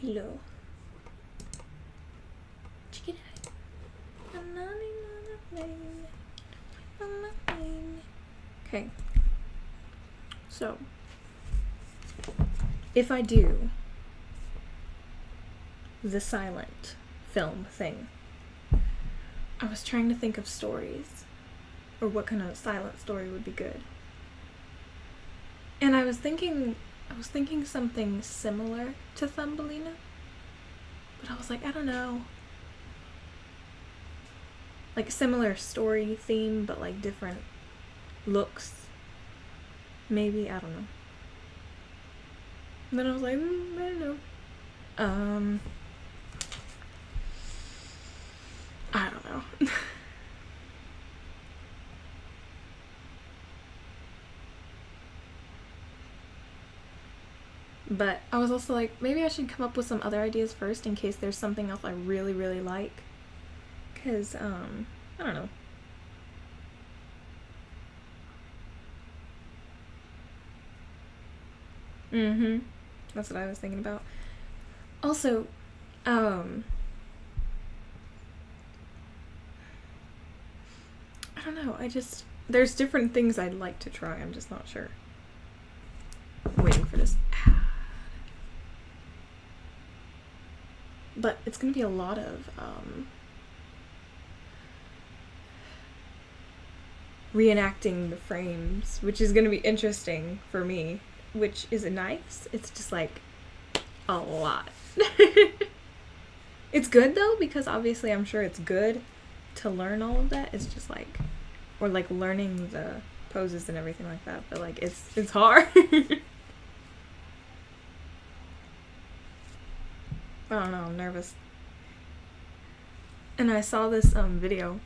Hello. Chicken. Okay. So, if I do the silent film thing, I was trying to think of stories, or what kind of silent story would be good. And I was thinking something similar to Thumbelina, but I was like, I don't know. Like similar story theme, but like different looks. Maybe, I don't know. And then I was like, I don't know. I don't know. But I was also like, maybe I should come up with some other ideas first in case there's something else I really, really like. Because, I don't know. That's what I was thinking about. Also, I don't know, there's different things I'd like to try, I'm just not sure. I'm waiting for this ad. But it's gonna be a lot of, reenacting the frames, which is gonna be interesting for me, which is nice. It's just like a lot. It's good though, because obviously I'm sure it's good to learn all of that. It's just like, or like learning the poses and everything like that, but like it's hard. I don't know, I'm nervous. And I saw this video.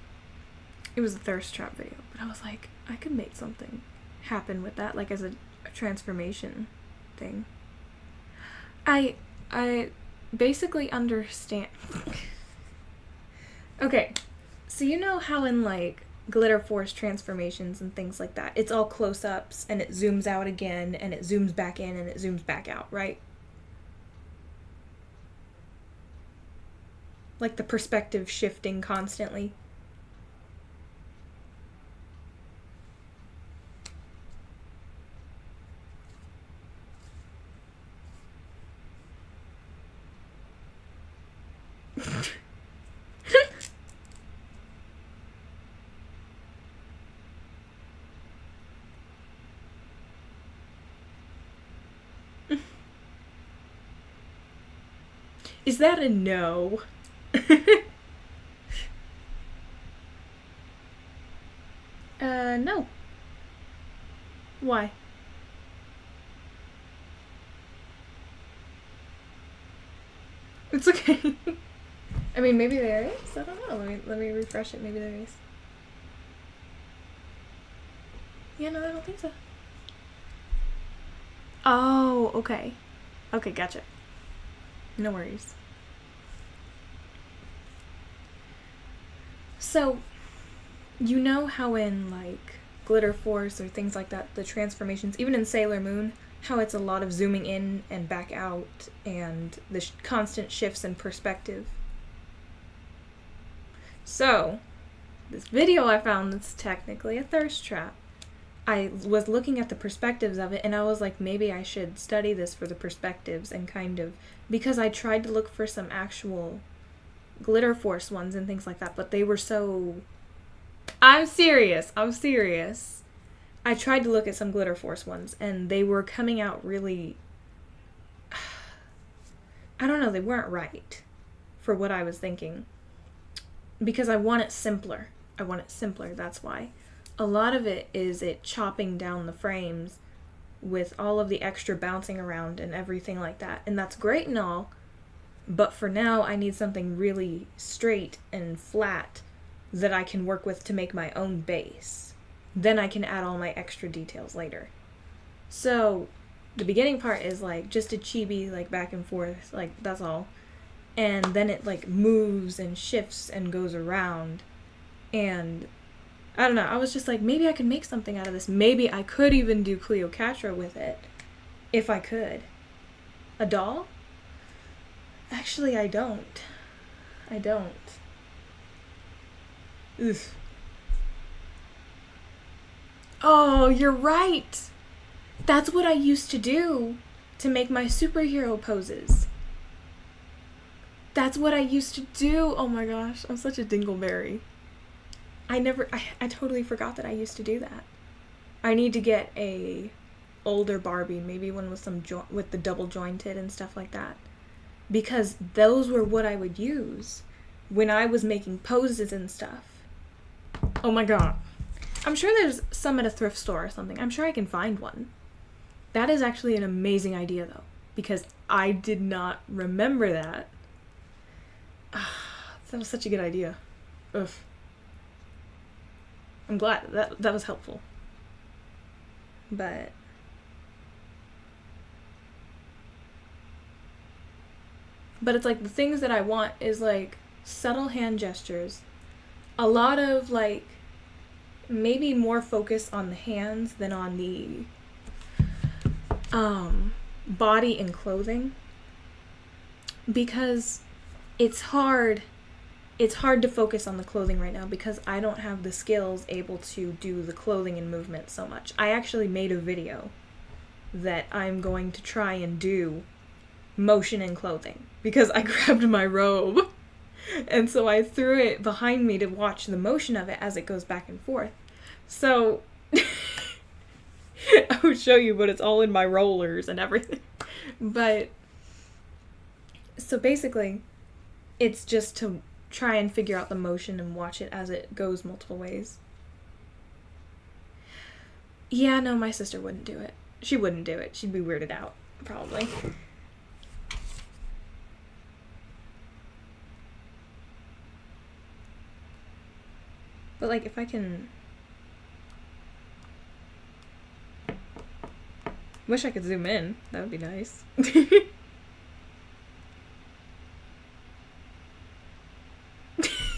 It was a thirst trap video, but I was like, I could make something happen with that, like as a transformation thing. I basically understand. Okay, so you know how in like Glitter Force transformations and things like that, it's all close-ups and it zooms out again and it zooms back in and it zooms back out, right? Like the perspective shifting constantly. Is that a no? No. Why? It's okay. I mean, maybe there is. I don't know. Let me refresh it. Maybe there is. Yeah, no, I don't think so. Oh, okay. Okay, gotcha. No worries. So, you know how in like Glitter Force or things like that, the transformations, even in Sailor Moon, how it's a lot of zooming in and back out and the constant shifts in perspective. So, this video I found that's technically a thirst trap. I was looking at the perspectives of it and I was like, maybe I should study this for the perspectives and kind of, because I tried to look for some actual Glitter Force ones and things like that, but they were so... I'm serious. I tried to look at some Glitter Force ones and they were coming out really... I don't know, they weren't right for what I was thinking. Because I want it simpler. That's why. A lot of it is it chopping down the frames with all of the extra bouncing around and everything like that. And that's great and all, but for now I need something really straight and flat that I can work with to make my own base. Then I can add all my extra details later. So the beginning part is like just a chibi, like back and forth, like that's all. And then it like moves and shifts and goes around. And I don't know, I was just like, maybe I could make something out of this. Maybe I could even do Cleopatra with it. If I could. A doll? Actually, I don't. I don't. Oof. Oh, you're right. That's what I used to do to make my superhero poses. That's what I used to do. Oh my gosh, I'm such a dingleberry. I totally forgot that I used to do that. I need to get a older Barbie, maybe one with with the double jointed and stuff like that. Because those were what I would use when I was making poses and stuff. Oh my god. I'm sure there's some at a thrift store or something. I'm sure I can find one. That is actually an amazing idea though, because I did not remember that. That was such a good idea. Ugh. I'm glad that was helpful. But it's like the things that I want is like subtle hand gestures. A lot of like maybe more focus on the hands than on the body and clothing, because it's hard to focus on the clothing right now because I don't have the skills able to do the clothing and movement so much. I actually made a video that I'm going to try and do motion and clothing because I grabbed my robe and so I threw it behind me to watch the motion of it as it goes back and forth. So I would show you, but it's all in my rollers and everything. But so basically it's just to try and figure out the motion and watch it as it goes multiple ways. Yeah, no, my sister wouldn't do it. She wouldn't do it. She'd be weirded out, probably. But like, if I can... Wish I could zoom in. That would be nice.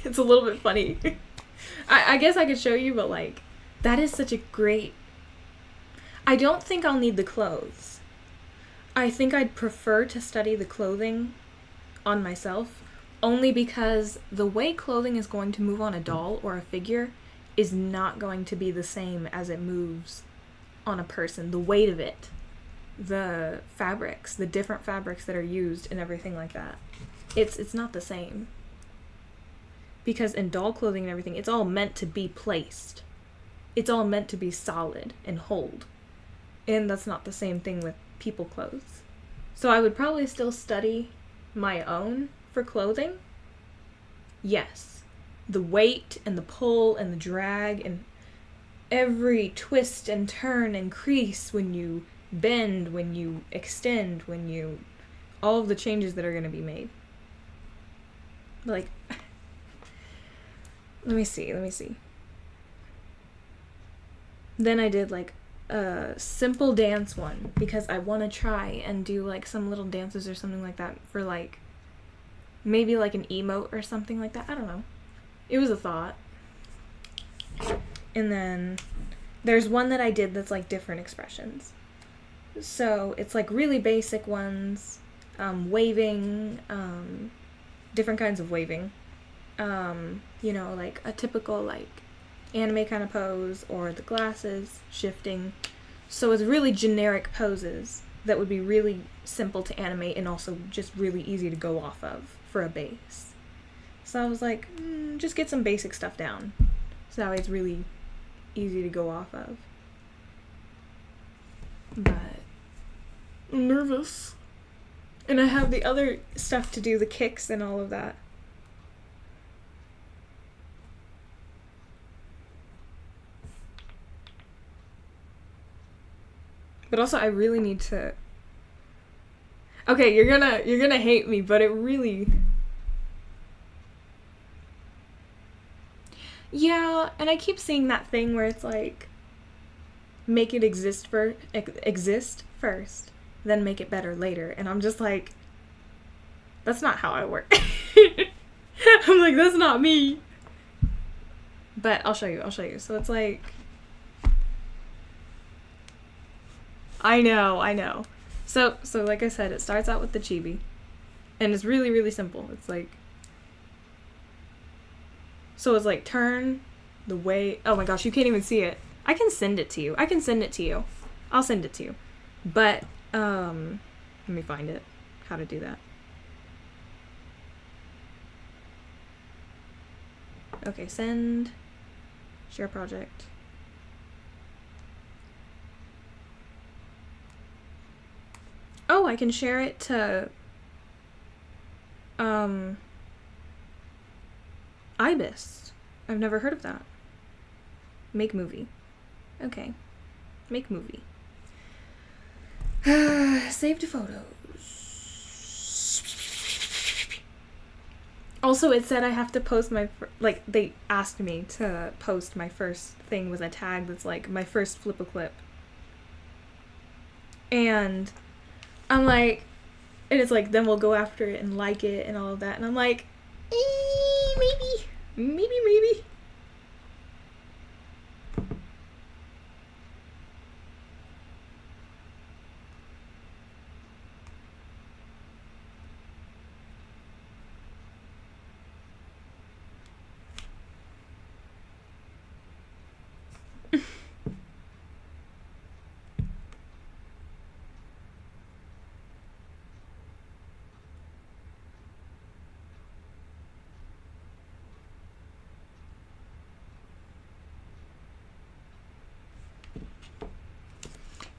It's a little bit funny. I guess I could show you, but like, that is such a great... I don't think I'll need the clothes. I think I'd prefer to study the clothing on myself, only because the way clothing is going to move on a doll or a figure is not going to be the same as it moves on a person. The weight of it, the fabrics, the different fabrics that are used and everything like that. It's not the same. Because in doll clothing and everything, it's all meant to be placed. It's all meant to be solid and hold. And that's not the same thing with people clothes. So I would probably still study my own for clothing. Yes. The weight and the pull and the drag and every twist and turn and crease when you bend, when you extend, when you... all of the changes that are going to be made. Like... Let me see. Then I did like a simple dance one because I want to try and do like some little dances or something like that for like maybe like an emote or something like that. I don't know. It was a thought. And then there's one that I did that's like different expressions. So it's like really basic ones, waving, different kinds of waving. You know, like a typical like anime kind of pose, or the glasses, shifting. So it's really generic poses that would be really simple to animate and also just really easy to go off of for a base. So I was like, just get some basic stuff down. So that way it's really easy to go off of. But I'm nervous. And I have the other stuff to do, the kicks and all of that. But also I really need to... Okay, you're gonna hate me, but it really... Yeah, and I keep seeing that thing where it's like, make it exist first, then make it better later. And I'm just like, that's not how I work. I'm like, that's not me. But I'll show you. So it's like... I know. So like I said, it starts out with the chibi. And it's really, really simple. It's like, so it's like turn the way, oh my gosh, you can't even see it. I can send it to you. I'll send it to you. But, let me find it, how to do that. Okay, send, share project. Oh, I can share it to, Ibis. I've never heard of that. Make movie. Okay. Make movie. Save to photos. Also, it said I have to post my, like, they asked me to post my first thing with a tag that's like, my first flip-a-clip. And I'm like, and it's like, then we'll go after it and like it and all of that. And I'm like, maybe.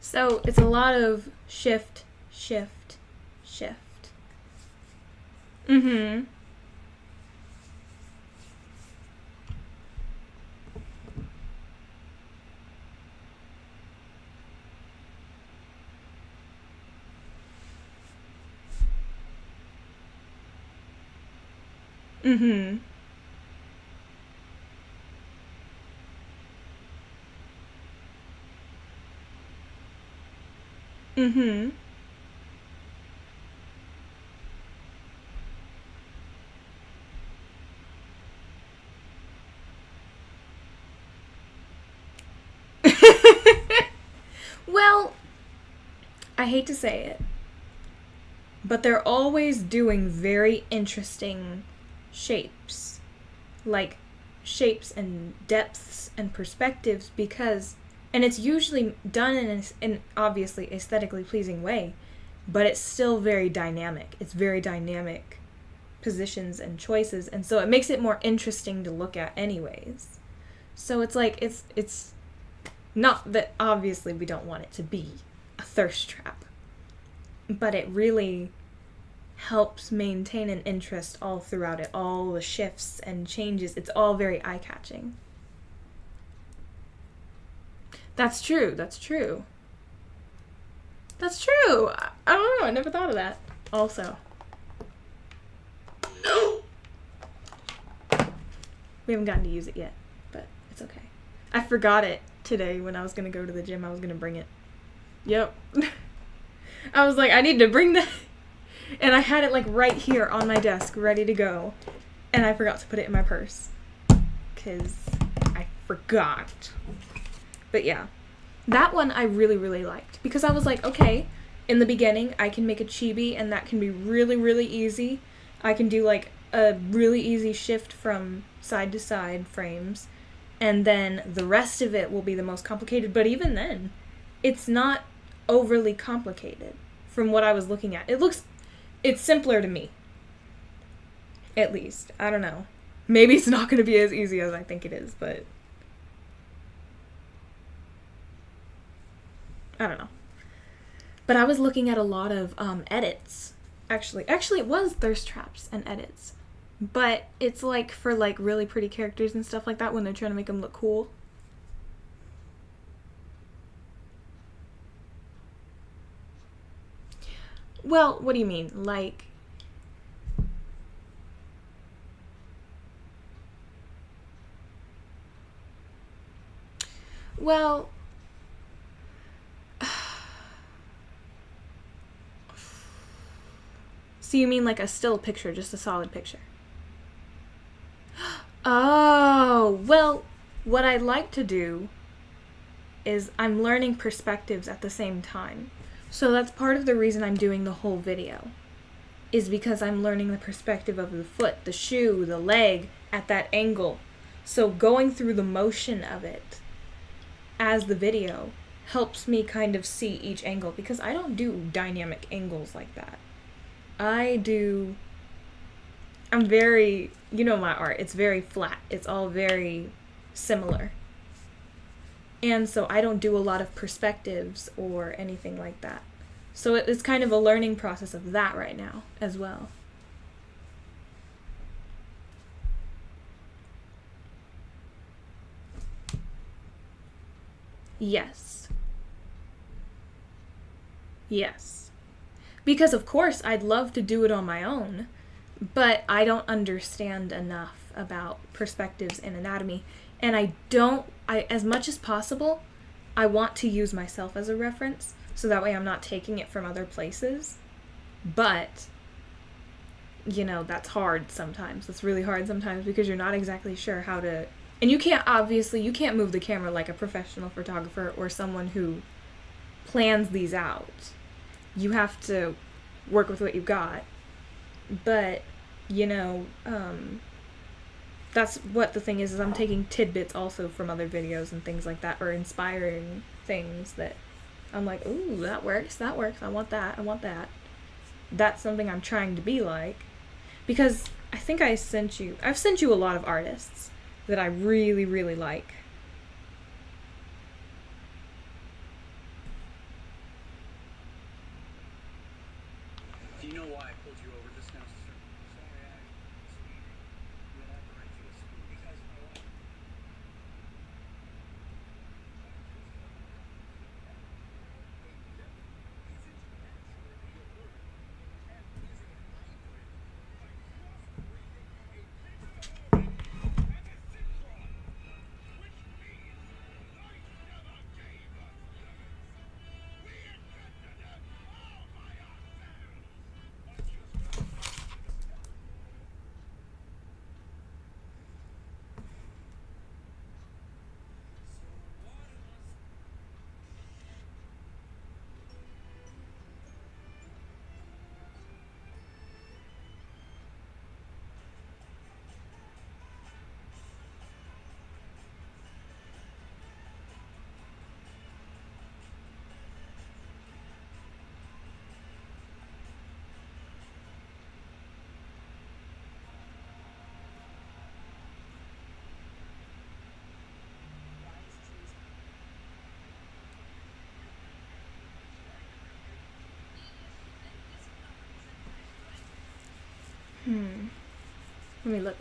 So it's a lot of shift. Mm-hmm. Mm-hmm. Mm-hmm. Well, I hate to say it, but they're always doing very interesting shapes. Like, shapes and depths and perspectives because, and it's usually done in an obviously aesthetically pleasing way, but it's still very dynamic. It's very dynamic positions and choices, and so it makes it more interesting to look at anyways. So it's like, it's not that obviously we don't want it to be a thirst trap, but it really helps maintain an interest all throughout it. All the shifts and changes, it's all very eye-catching. That's true. I don't know, I never thought of that. Also, No. we haven't gotten to use it yet, but it's okay. I forgot it today when I was gonna go to the gym. I was gonna bring it. Yep. I was like, I need to bring that. And I had it like right here on my desk, ready to go. And I forgot to put it in my purse. Because I forgot. But yeah. That one I really, really liked. Because I was like, okay, in the beginning, I can make a chibi and that can be really, really easy. I can do like a really easy shift from side to side frames. And then the rest of it will be the most complicated. But even then, it's not overly complicated from what I was looking at. It's simpler to me. At least. I don't know. Maybe it's not going to be as easy as I think it is, but I don't know. But I was looking at a lot of edits. Actually, it was thirst traps and edits. But it's like for like really pretty characters and stuff like that when they're trying to make them look cool. Well, what do you mean? Like, well, so you mean like a still picture, just a solid picture? Oh, well, what I'd like to do is I'm learning perspectives at the same time. So that's part of the reason I'm doing the whole video. is because I'm learning the perspective of the foot, the shoe, the leg at that angle. So going through the motion of it as the video helps me kind of see each angle, because I don't do dynamic angles like that. I'm very, you know, my art, it's very flat. It's all very similar. And so I don't do a lot of perspectives or anything like that. So it's kind of a learning process of that right now as well. Yes. Yes. Because of course I'd love to do it on my own, but I don't understand enough about perspectives and anatomy. And as much as possible, I want to use myself as a reference, so that way I'm not taking it from other places. But, you know, that's hard sometimes. That's really hard sometimes, because you're not exactly sure how to... And you can't move the camera like a professional photographer or someone who plans these out. You have to work with what you've got. But, you know, that's what the thing is I'm taking tidbits also from other videos and things like that, or inspiring things that I'm like, ooh, that works, I want that. That's something I'm trying to be like. Because I think I've sent you a lot of artists that I really, really like. Do you know why I pulled you over just now, sister? Sorry, you elaborate to us. Because you know what? Let me look.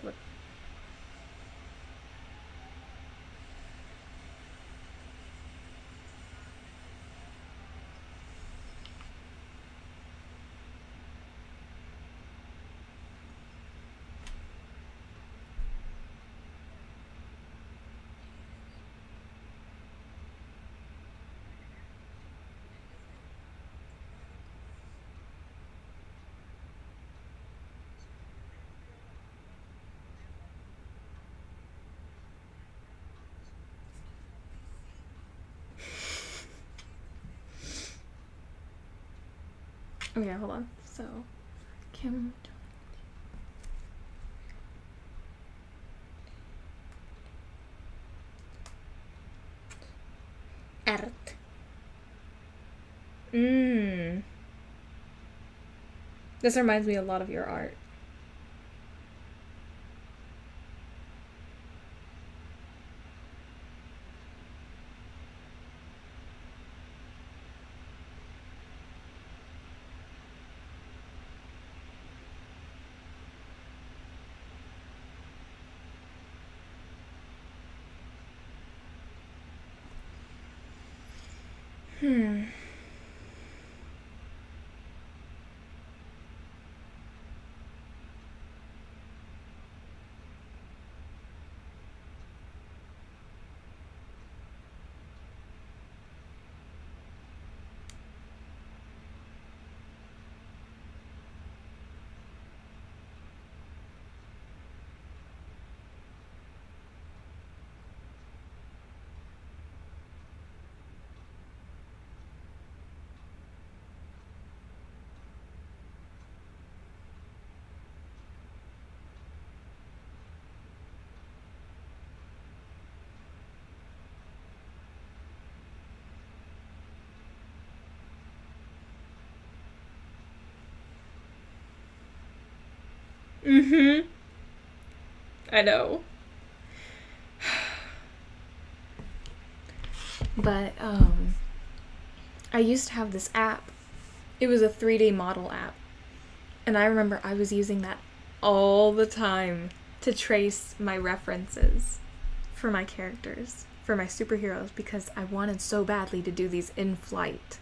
Okay, hold on. So, Kim... Art. This reminds me a lot of your art. Mm-hmm. I know. But, I used to have this app. It was a 3D model app. And I remember I was using that all the time to trace my references for my characters, for my superheroes, because I wanted so badly to do these in-flight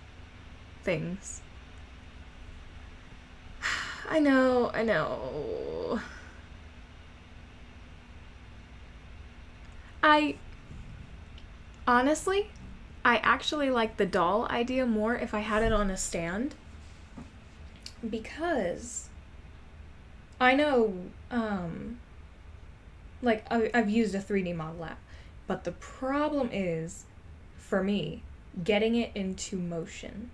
things. I know. Honestly, I actually like the doll idea more if I had it on a stand. Because I know, like, I've used a 3D model app, but the problem is, for me, getting it into motion.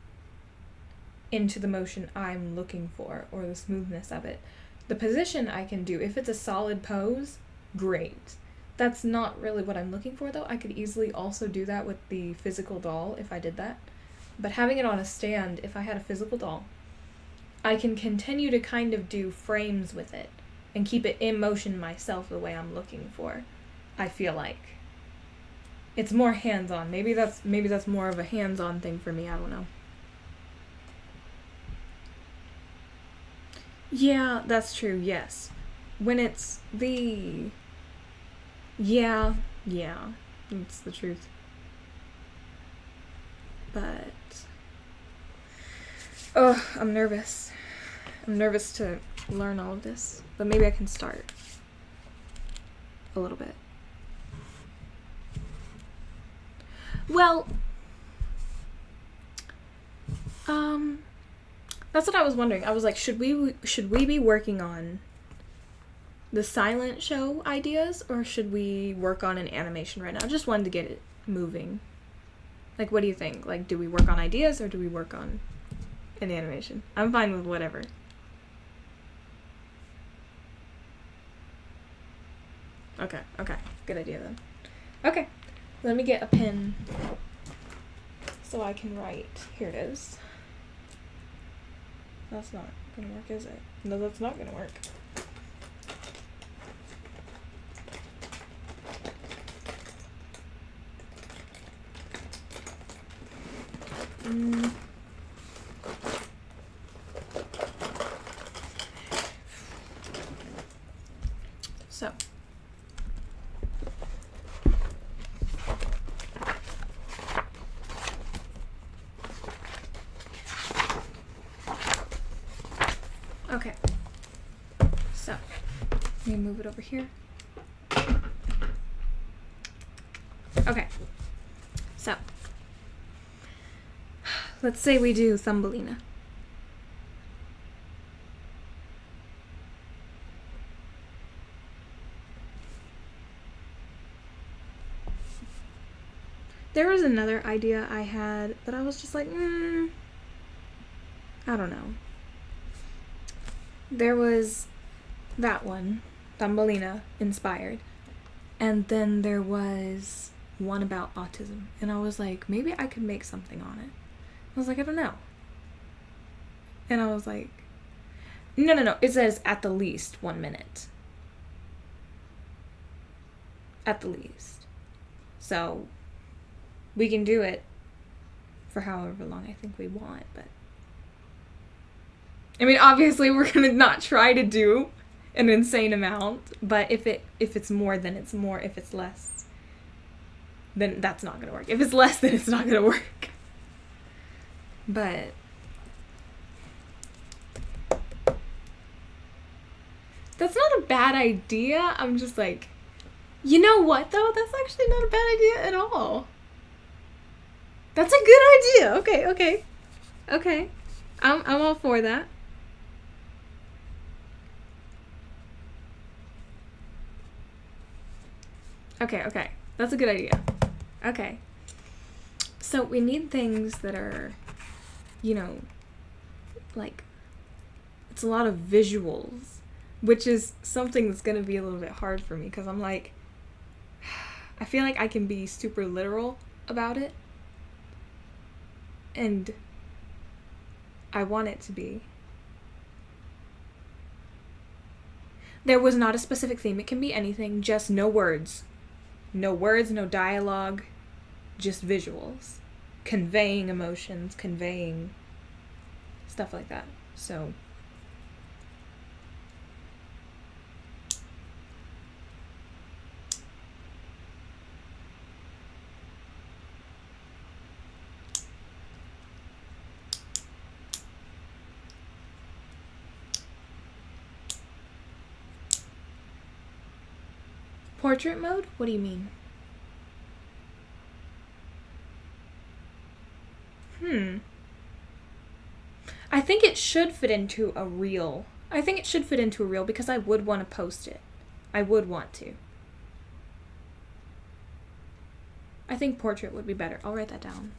Into the motion I'm looking for, or the smoothness of it. The position I can do, if it's a solid pose, great. That's not really what I'm looking for, though. I could easily also do that with the physical doll if I did that. But having it on a stand, if I had a physical doll, I can continue to kind of do frames with it and keep it in motion myself the way I'm looking for. I feel like it's more hands-on. Maybe that's more of a hands-on thing for me. I don't know. Yeah, that's true. Yes, when it's the yeah, it's the truth. But I'm nervous. I'm nervous to learn all of this, but maybe I can start a little bit. Well, that's what I was wondering. I was like, should we be working on the silent show ideas, or should we work on an animation right now? I just wanted to get it moving. Like, what do you think? Like, do we work on ideas, or do we work on an animation? I'm fine with whatever. Okay. Good idea then. Okay. Let me get a pen so I can write. Here it is. That's not gonna work, is it? No, that's not gonna work. So. Okay. So, let me move it over here. Okay. So, let's say we do Thumbelina. There was another idea I had, but I was just like, I don't know. There was that one, Thumbelina inspired, and then there was one about autism, and I was like, maybe I could make something on it. I was like, I don't know. And I was like, no, it says at the least 1 minute. At the least. So, we can do it for however long I think we want, but I mean, obviously we're gonna not try to do an insane amount, but if it's more, then it's more. If it's less, then that's not gonna work. If it's less, then it's not gonna work. But that's not a bad idea. I'm just like, you know what though? That's actually not a bad idea at all. That's a good idea. Okay. I'm all for that. Okay. That's a good idea. Okay. So we need things that are, like, it's a lot of visuals, which is something that's going to be a little bit hard for me because I'm like, I feel like I can be super literal about it. And I want it to be. There was not a specific theme. It can be anything, just no words. No words, no dialogue, just visuals. Conveying emotions, conveying stuff like that. So portrait mode? What do you mean? I think it should fit into a reel. I think it should fit into a reel because I would want to post it. I would want to. I think portrait would be better. I'll write that down.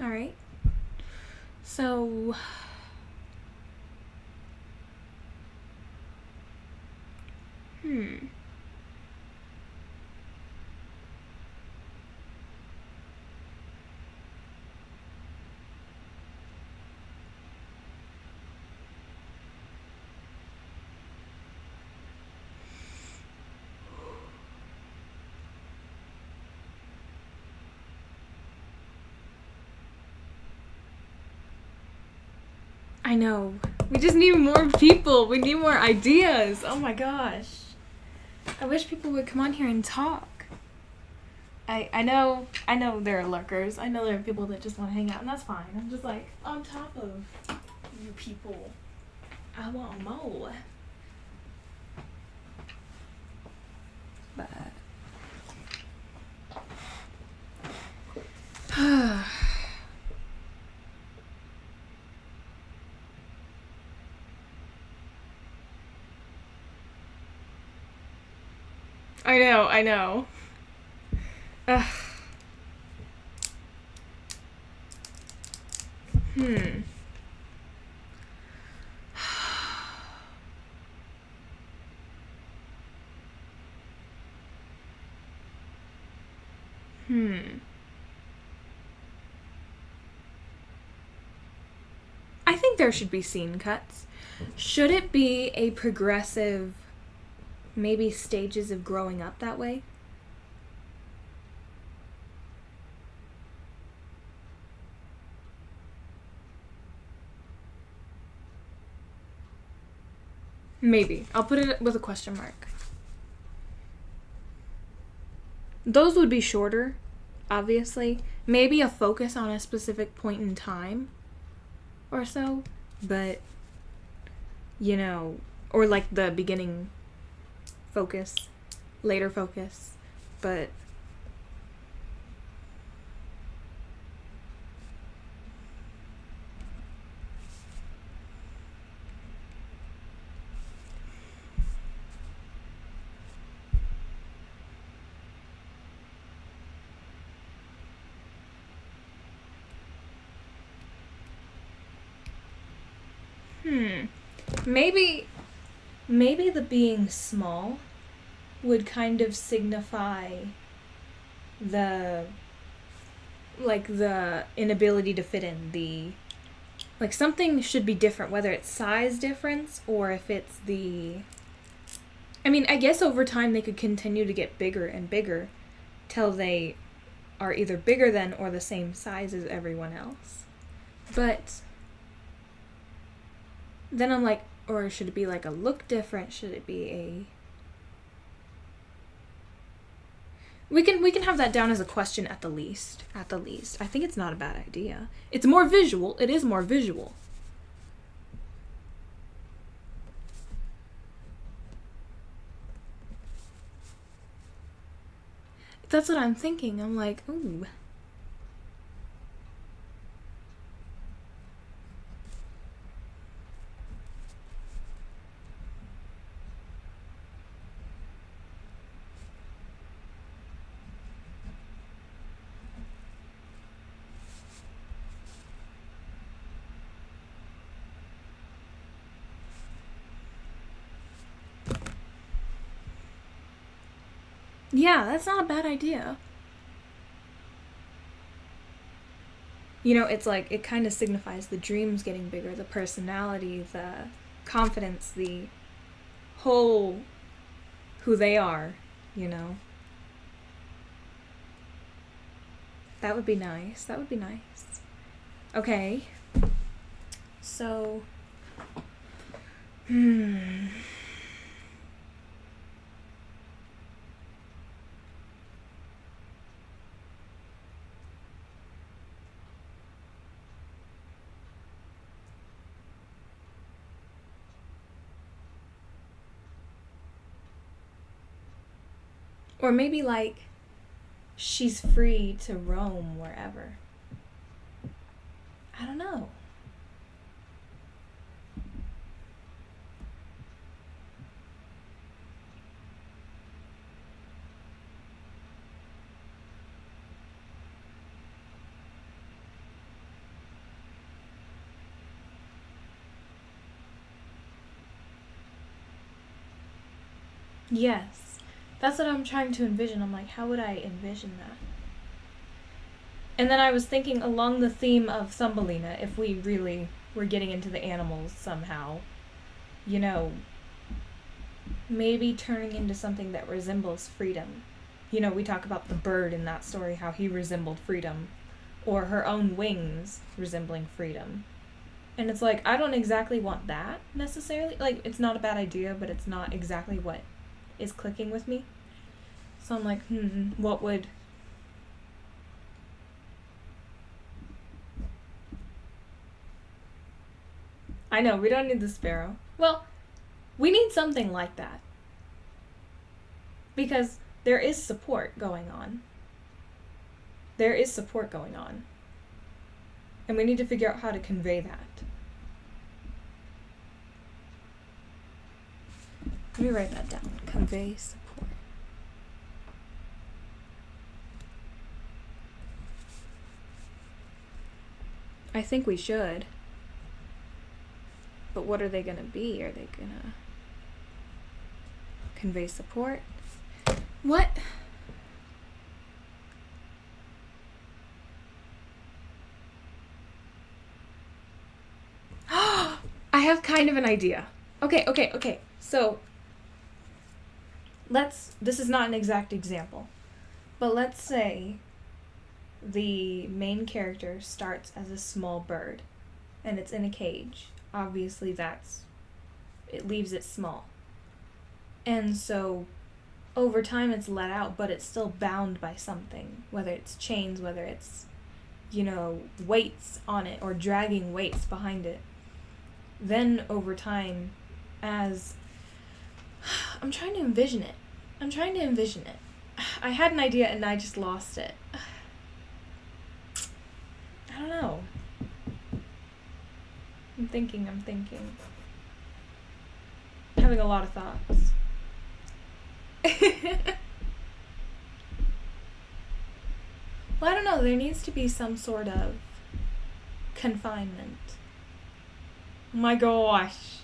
All right. So I know. We just need more people. We need more ideas. Oh my gosh. I wish people would come on here and talk. I know there are lurkers. I know there are people that just want to hang out, and that's fine. I'm just like on top of you people. I want more. But I know. Ugh. Hmm. I think there should be scene cuts. Should it be a progressive, maybe stages of growing up that way? Maybe. I'll put it with a question mark. Those would be shorter, obviously. Maybe a focus on a specific point in time or so, but, you know, or like the beginning focus, later focus, but maybe the being small would kind of signify the inability to fit in, the like something should be different, whether it's size difference or if it's the I mean, I guess over time they could continue to get bigger and bigger till they are either bigger than or the same size as everyone else. But then I'm like, or should it be like a look different? Should it be a We can have that down as a question at the least. At the least. I think it's not a bad idea. It's more visual. It is more visual. That's what I'm thinking. I'm like, ooh. Yeah, that's not a bad idea. You know, it's like, it kind of signifies the dreams getting bigger, the personality, the confidence, the whole who they are, you know. That would be nice. That would be nice. Okay. So, or maybe like she's free to roam wherever. I don't know. Yes. That's what I'm trying to envision. I'm like, how would I envision that? And then I was thinking along the theme of Thumbelina, if we really were getting into the animals somehow, you know, maybe turning into something that resembles freedom. You know, we talk about the bird in that story, how he resembled freedom, or her own wings resembling freedom. And it's like, I don't exactly want that necessarily. Like, it's not a bad idea, but it's not exactly what is clicking with me. So I'm like, what would... I know, we don't need the sparrow. Well, we need something like that. Because there is support going on. There is support going on. And we need to figure out how to convey that. Let me write that down. Convey support. I think we should. But what are they going to be? Are they going to convey support? What? I have kind of an idea. Okay. So, this is not an exact example, but let's say the main character starts as a small bird and it's in a cage. Obviously it leaves it small. And so over time it's let out, but it's still bound by something, whether it's chains, whether it's, you know, weights on it or dragging weights behind it. Then over time, as I'm trying to envision it. I had an idea and I just lost it. I don't know. I'm thinking. Having a lot of thoughts. Well, I don't know. There needs to be some sort of confinement. Oh my gosh.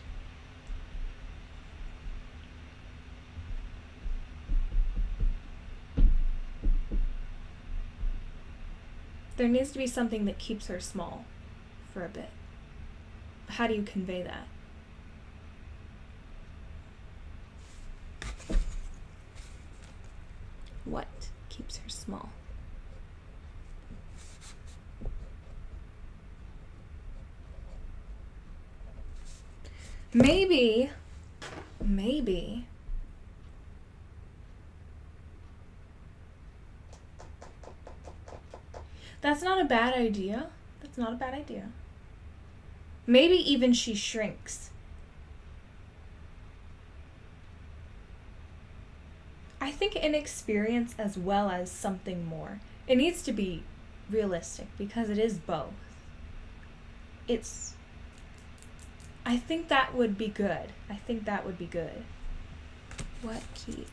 There needs to be something that keeps her small for a bit. How do you convey that? What keeps her small? Maybe. That's not a bad idea. Maybe even she shrinks. I think inexperience as well as something more. It needs to be realistic because it is both. I think that would be good. What keeps?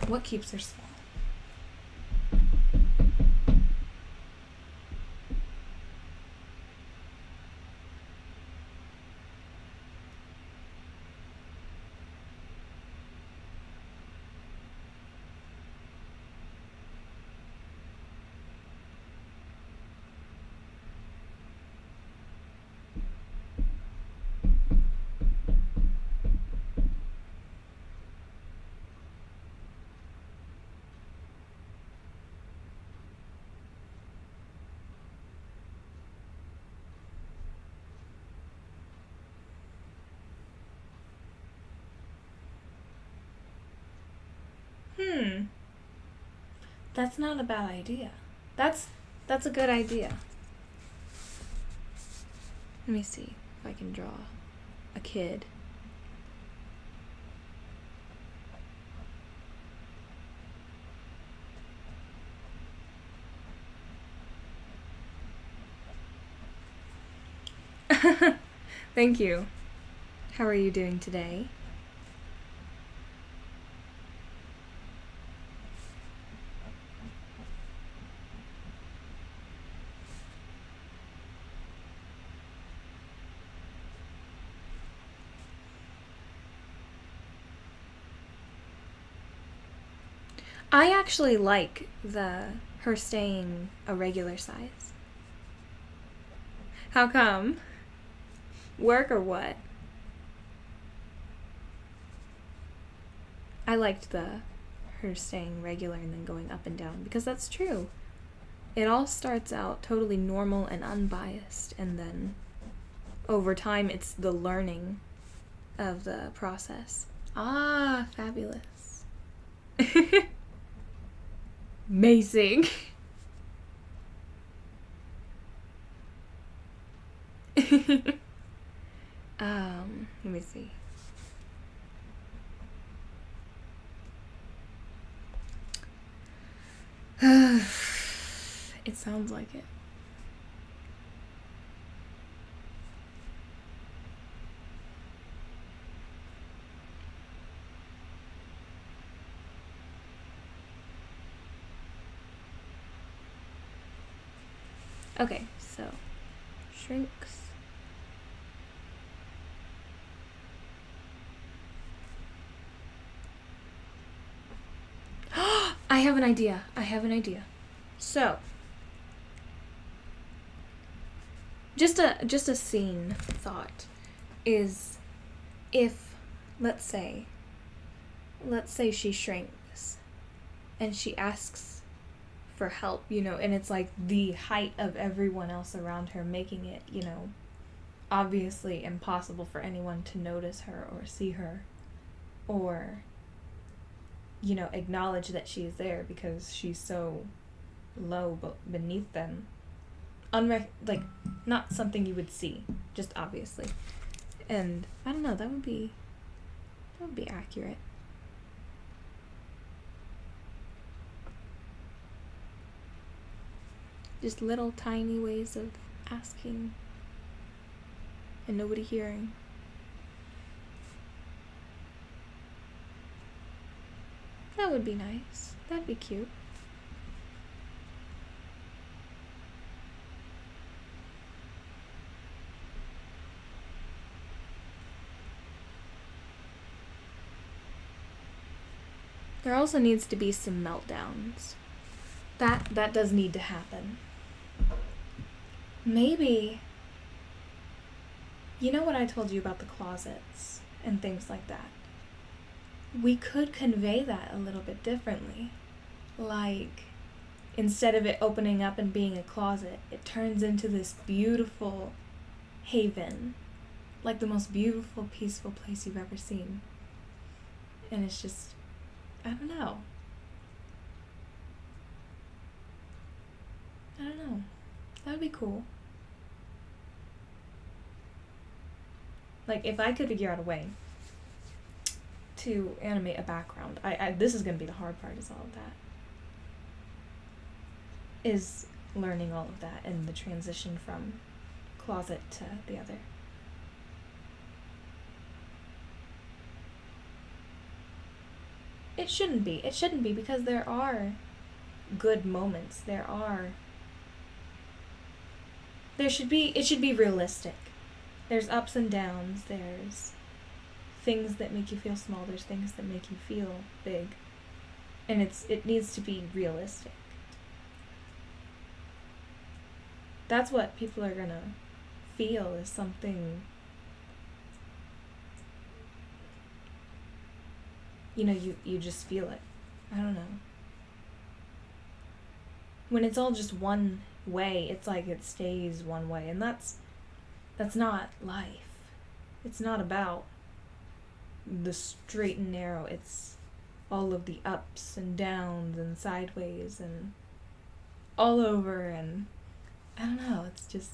What keeps her small? That's not a bad idea. That's a good idea. Let me see if I can draw a kid. Thank you. How are you doing today? I actually like her staying a regular size. How come? Work or what? I liked her staying regular and then going up and down because that's true. It all starts out totally normal and unbiased, and then over time it's the learning of the process. Ah, fabulous. Amazing. Let me see. It sounds like it. Okay, so shrinks. I have an idea. So, just a scene thought is if let's say she shrinks and she asks for help, and it's like the height of everyone else around her, making it, obviously impossible for anyone to notice her or see her or acknowledge that she's there because she's so low beneath them. Not something you would see, just obviously. And I don't know, that would be accurate. Just little tiny ways of asking and nobody hearing. That would be nice. That'd be cute. There also needs to be some meltdowns. That does need to happen. Maybe, what I told you about the closets and things like that? We could convey that a little bit differently. Like, instead of it opening up and being a closet, it turns into this beautiful haven. Like the most beautiful, peaceful place you've ever seen. And it's just, I don't know. That would be cool. Like, if I could figure out a way to animate a background, this is going to be the hard part, is all of that. Is learning all of that and the transition from closet to the other. It shouldn't be. It shouldn't be, because there are good moments. It should be realistic. There's ups and downs. There's things that make you feel small. There's things that make you feel big. And it needs to be realistic. That's what people are gonna feel, is something, you just feel it. I don't know. When it's all just one way, it's like it stays one way, and that's not life. It's not about the straight and narrow. It's all of the ups and downs and sideways and all over, and I don't know, it's just...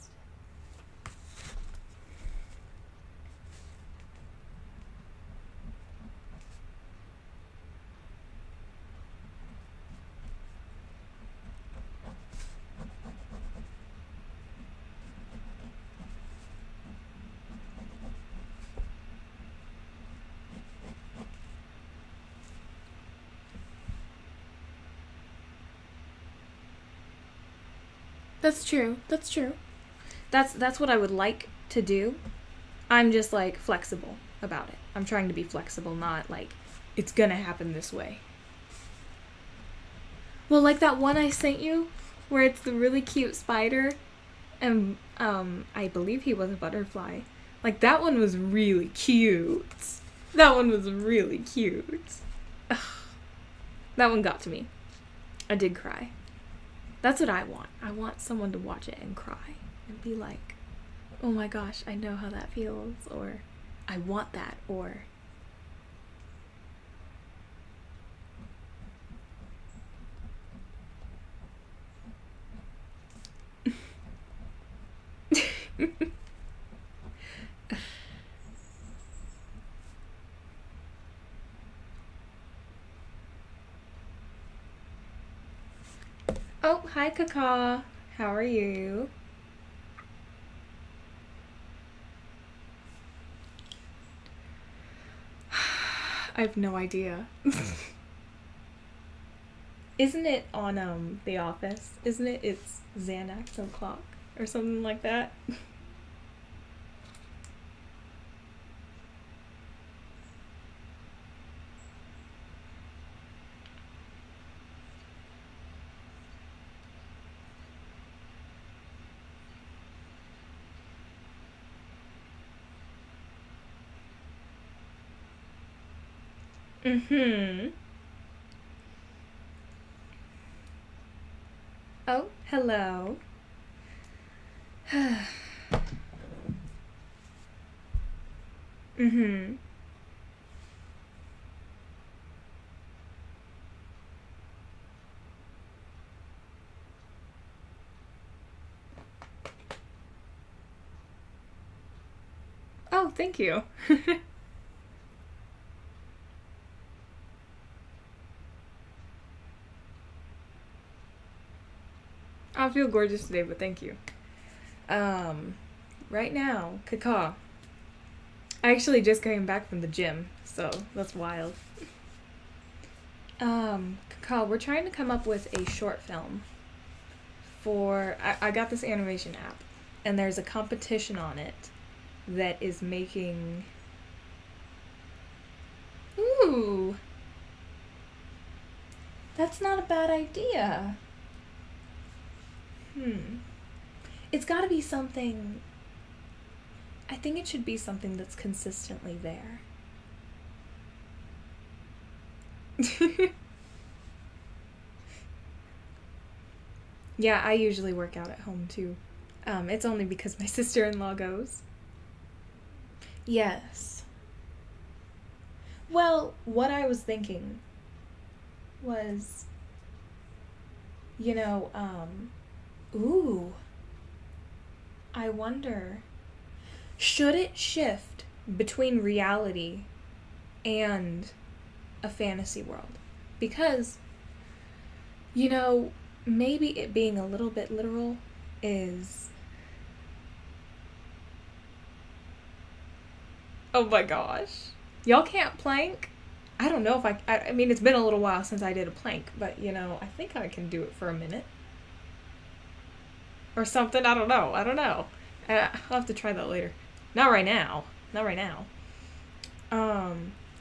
That's true. That's true. That's what I would like to do. I'm just like flexible about it. I'm trying to be flexible, not like it's gonna happen this way. Well, like that one I sent you where it's the really cute spider and I believe he was a butterfly. Like that one was really cute. That one was really cute. Ugh. That one got to me. I did cry. That's what I want. I want someone to watch it and cry and be like, oh my gosh, I know how that feels, or I want that, or... Oh, hi Kaka. How are you? I have no idea. Isn't it on The Office? Isn't it? It's Xanax o'clock or something like that. Mm-hmm. Oh, hello. Mm-hmm. Oh, thank you. I feel gorgeous today, but thank you. Right now, Kaka. I actually just came back from the gym, so that's wild. Kaka, we're trying to come up with a short film for... I got this animation app, and there's a competition on it that is making... Ooh! That's not a bad idea. It's gotta be something... I think it should be something that's consistently there. Yeah, I usually work out at home too. It's only because my sister-in-law goes. Yes. Well, what I was thinking was, ooh, I wonder, should it shift between reality and a fantasy world? Because, maybe it being a little bit literal is... Oh my gosh. Y'all can't plank? I don't know if I mean, it's been a little while since I did a plank, but, I think I can do it for a minute. Or something, I don't know. I'll have to try that later. Not right now. Oh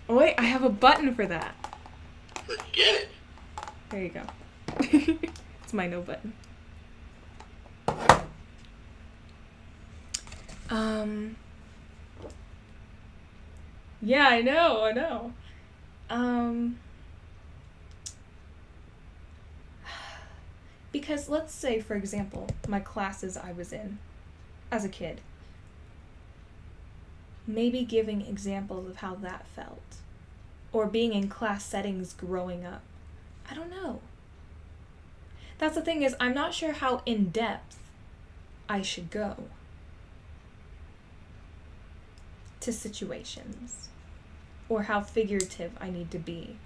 wait, I have a button for that. Forget it. There you go. It's my no button. Yeah, I know. Because let's say, for example, my classes I was in as a kid. Maybe giving examples of how that felt. or being in class settings growing up. I don't know. That's the thing, is I'm not sure how in depth I should go to situations, or how figurative I need to be.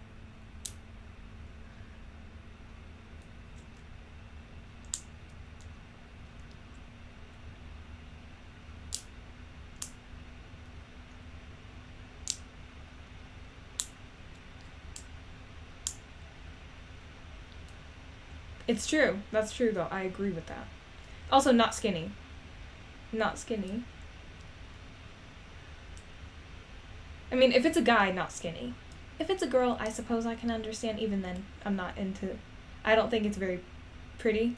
It's true. That's true, though. I agree with that. Also, not skinny. Not skinny. I mean, if it's a guy, not skinny. If it's a girl, I suppose I can understand. Even then, I'm not into... I don't think it's very pretty.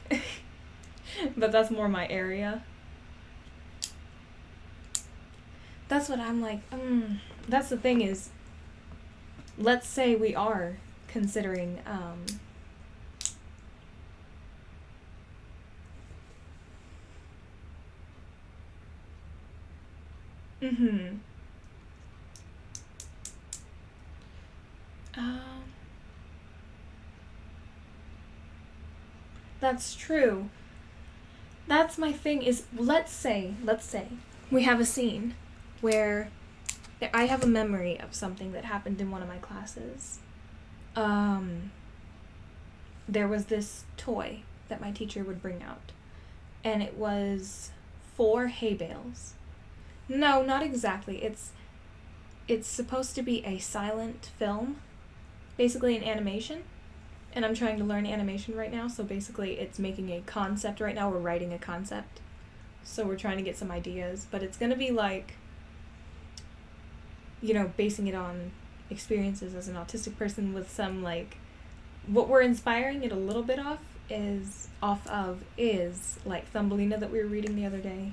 But that's more my area. That's what I'm like, That's the thing is, let's say we are considering, That's true. That's my thing is, let's say, we have a scene where I have a memory of something that happened in one of my classes. There was this toy that my teacher would bring out, and it was 4 hay bales. No, not exactly. It's supposed to be a silent film, basically an animation, and I'm trying to learn animation right now, so basically it's making a concept right now. We're writing a concept, so we're trying to get some ideas, but it's gonna be like, you know, basing it on experiences as an autistic person with some, like, what we're inspiring it a little bit off of is like Thumbelina that we were reading the other day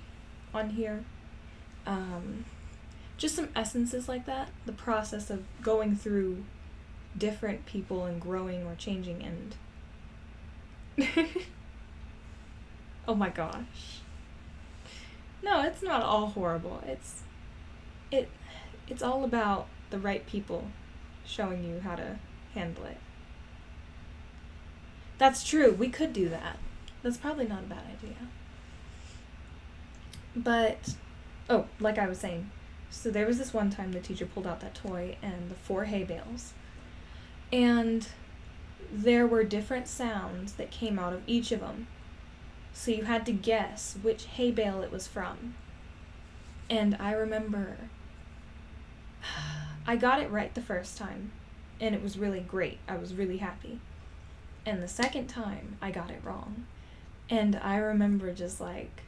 on here. Just some essences like that. The process of going through different people and growing or changing and... Oh my gosh. No, it's not all horrible. It's all about the right people showing you how to handle it. That's true. We could do that. That's probably not a bad idea. But, oh, like I was saying, so there was this one time the teacher pulled out that toy and the 4 hay bales. And there were different sounds that came out of each of them. So you had to guess which hay bale it was from. And I remember I got it right the first time, and it was really great. I was really happy. And the second time, I got it wrong. And I remember just like,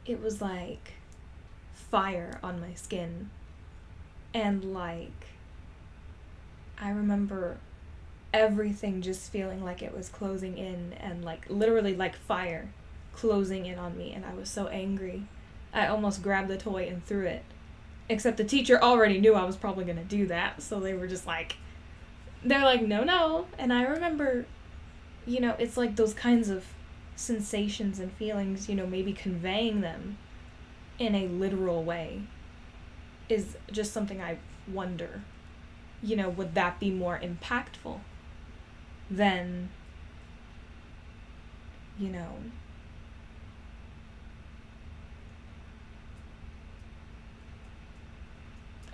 it was like fire on my skin. And like, I remember everything just feeling like it was closing in, and like literally like fire closing in on me. And I was so angry. I almost grabbed the toy and threw it. Except the teacher already knew I was probably going to do that. So they were just like, they're like, no. And I remember, you know, it's like those kinds of sensations and feelings, you know, maybe conveying them in a literal way is just something I wonder, you know, would that be more impactful than, you know,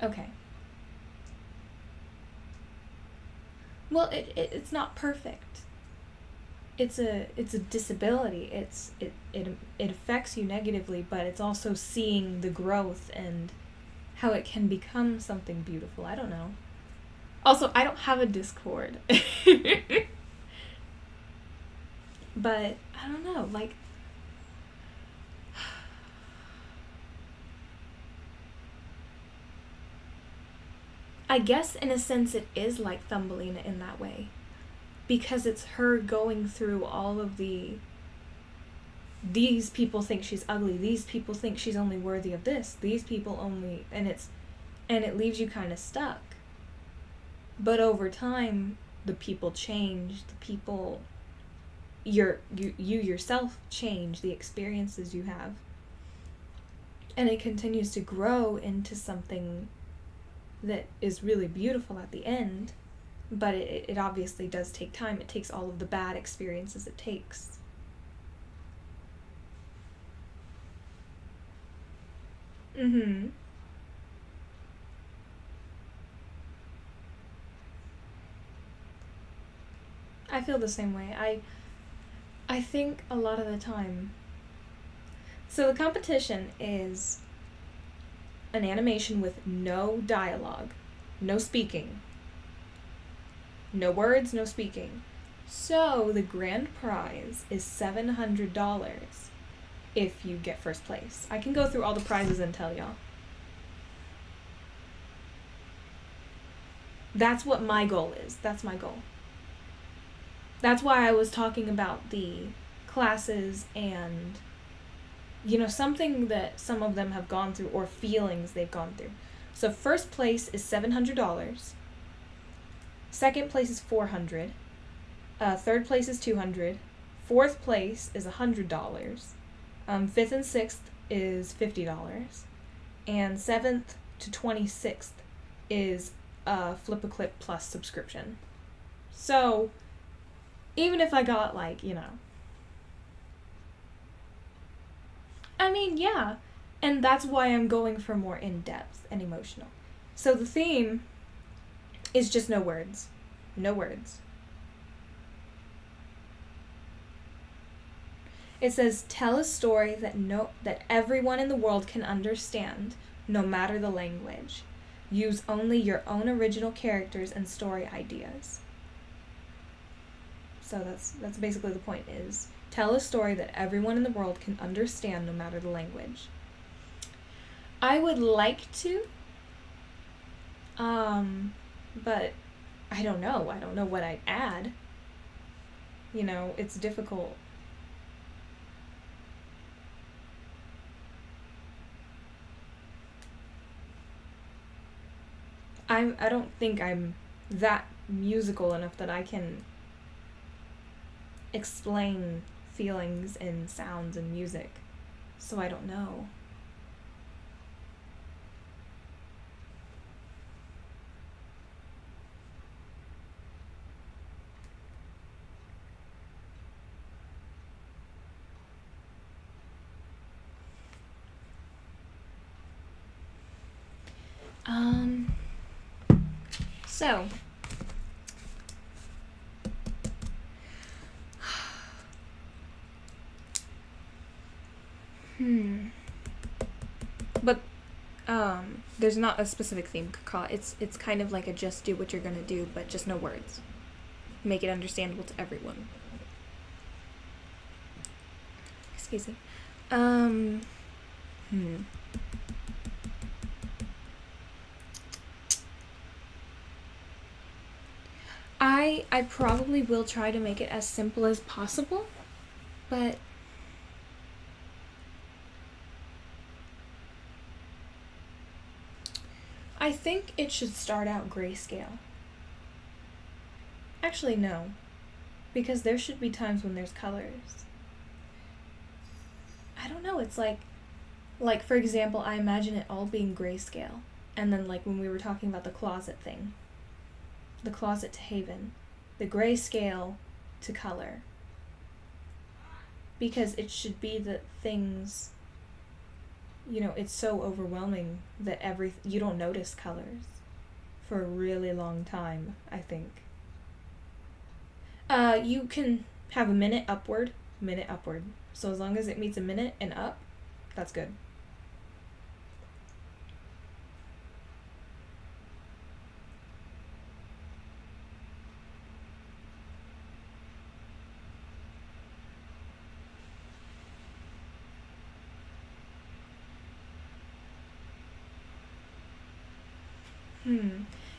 okay. Well, it's not perfect. It's a disability. It affects you negatively, but it's also seeing the growth and how it can become something beautiful. I don't know. Also, I don't have a Discord. But I don't know, like, I guess in a sense it is like Thumbelina in that way, because it's her going through all of these people think she's ugly, these people think she's only worthy of this, these people only, and it leaves you kind of stuck. But over time, the people change, the people, you yourself change, the experiences you have, and it continues to grow into something that is really beautiful at the end, but it obviously does take time. It takes all of the bad experiences it takes. Mm-hmm. I feel the same way. I think a lot of the time. So the competition is an animation with no dialogue, no speaking. No words, no speaking. So the grand prize is $700 if you get first place. I can go through all the prizes and tell y'all. That's what my goal is. That's my goal. That's why I was talking about the classes and, you know, something that some of them have gone through or feelings they've gone through. So first place is $700. Second place is $400. Third place is $200. Fourth place is $100. Fifth and sixth is $50. And 7th to 26th is a Flip a Clip Plus subscription. So even if I got, like, you know, I mean, yeah. And that's why I'm going for more in-depth and emotional. So the theme is just no words. No words. It says, tell a story that everyone in the world can understand, no matter the language. Use only your own original characters and story ideas. So that's basically the point, is tell a story that everyone in the world can understand, no matter the language. I would like to, but I don't know. I don't know what I'd add. You know, it's difficult. I don't think I'm that musical enough that I can explain feelings and sounds and music. So I don't know. So but there's not a specific theme. It's kind of like a just do what you're gonna do, but just no words. Make it understandable to everyone. Excuse me. I probably will try to make it as simple as possible, but I think it should start out grayscale. Actually, no, because there should be times when there's colors. I don't know, it's like for example, I imagine it all being grayscale, and then like when we were talking about the closet thing, the closet to Haven, the grayscale to color, because it should be that things, you know, it's so overwhelming that you don't notice colors for a really long time, I think. You can have a minute upward. So as long as it meets a minute and up, that's good.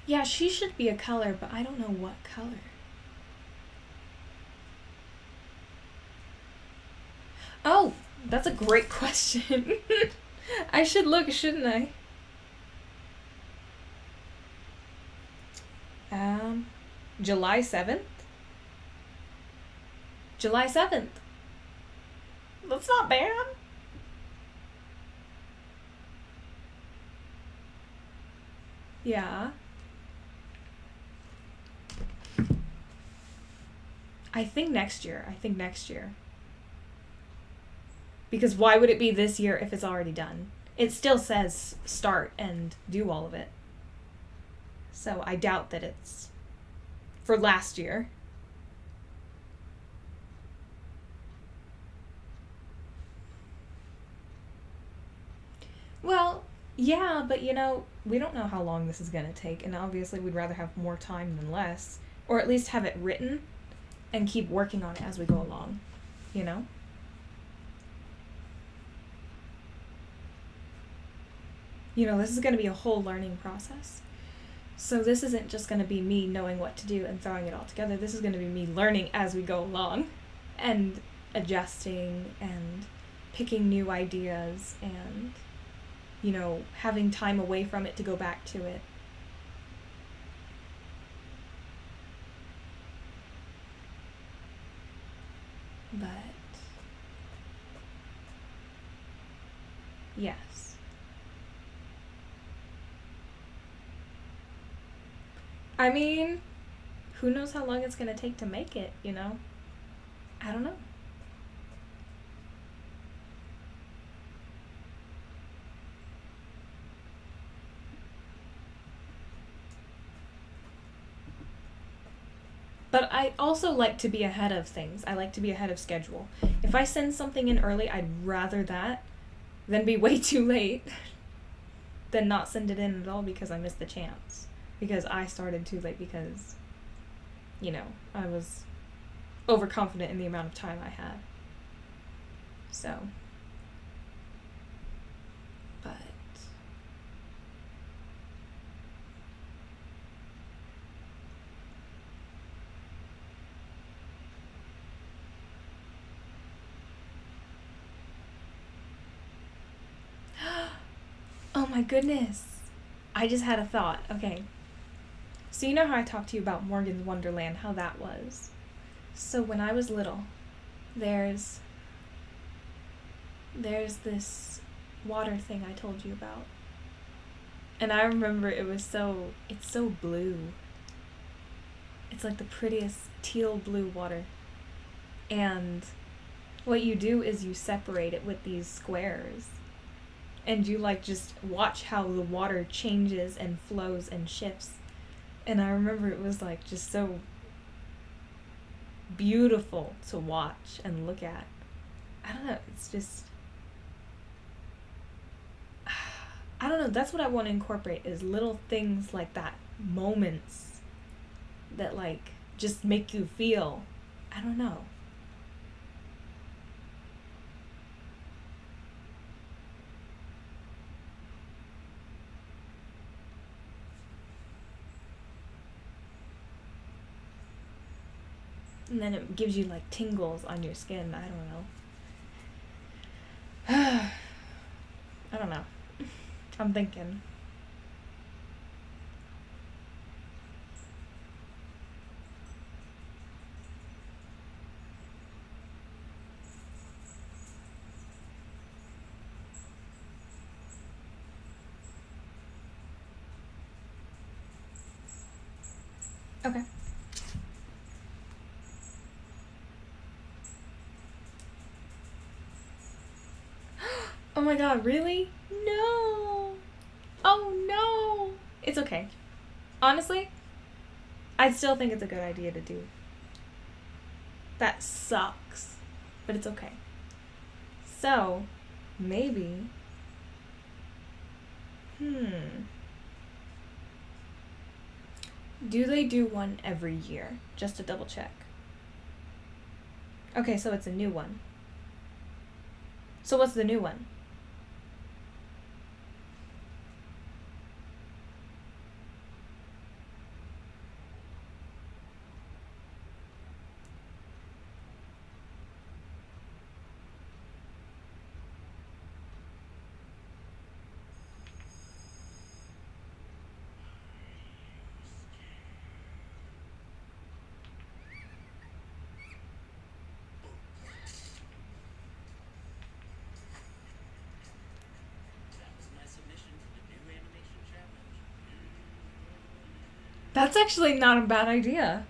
Yeah, she should be a color, but I don't know what color. Oh, that's a great question. I should look, shouldn't I? July 7th? July 7th. That's not bad. Yeah. I think next year. Because why would it be this year if it's already done? It still says start and do all of it. So I doubt that it's for last year. Well, yeah, but you know, we don't know how long this is going to take, and obviously we'd rather have more time than less, or at least have it written and keep working on it as we go along, you know? You know, this is going to be a whole learning process. So this isn't just going to be me knowing what to do and throwing it all together. This is going to be me learning as we go along and adjusting and picking new ideas and, you know, having time away from it to go back to it. But yes. I mean, who knows how long it's going to take to make it, you know? I don't know. But I also like to be ahead of things. I like to be ahead of schedule. If I send something in early, I'd rather that than be way too late than not send it in at all because I missed the chance. Because I started too late because, you know, I was overconfident in the amount of time I had. So. But. Oh my goodness. I just had a thought. Okay. So you know how I talked to you about Morgan's Wonderland, how that was? So when I was little, there's this water thing I told you about. And I remember it's so blue. It's like the prettiest teal blue water. And what you do is you separate it with these squares. And you like just watch how the water changes and flows and shifts. And I remember it was like just so beautiful to watch and look at. I don't know, it's just, I don't know, that's what I want to incorporate is little things like that, moments that like just make you feel, I don't know. And then it gives you like tingles on your skin. I don't know. I don't know. I'm thinking. Okay. Oh my god, really? No. Oh no. It's okay. Honestly, I still think it's a good idea to do. That sucks. But it's okay. So, maybe. Do they do one every year? Just to double check. Okay, so it's a new one. So what's the new one? That's actually not a bad idea.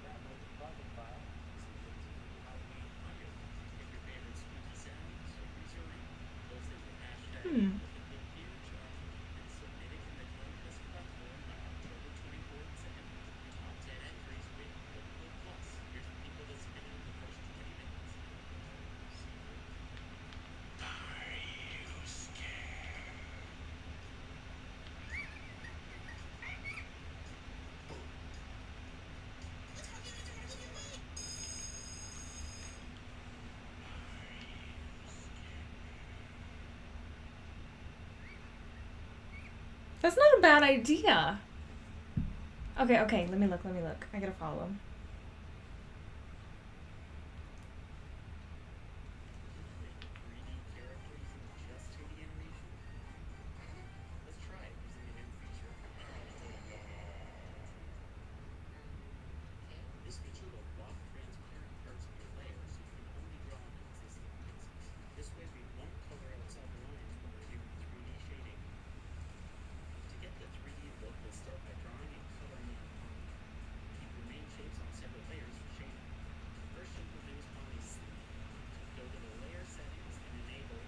Grab like a project file, some things you can do Halloween audio. Pick your favorite spooky sounds or use your own. Post it with hashtag Hmm. Look at the Huge and submit it in the Columbus platform by October 24th, 2nd. Top 10 entries win Book Club Plus. Here's the people that submitted in the first 20 minutes. Are you scared? That's not a bad idea. Okay, let me look. I gotta follow him. Make 3D characters in just 2D animation? Let's try it using a new feature. This feature will block transparent parts of your layer so you can only draw on existing pixels. This way we won't color outside the lines when we're doing 3D shading. To get the 3D look, we'll start by drawing and coloring in a polygon. Keep your main shapes on separate layers for shading. The first shape we'll do is Poly Sleeve. Go to the layer settings and enable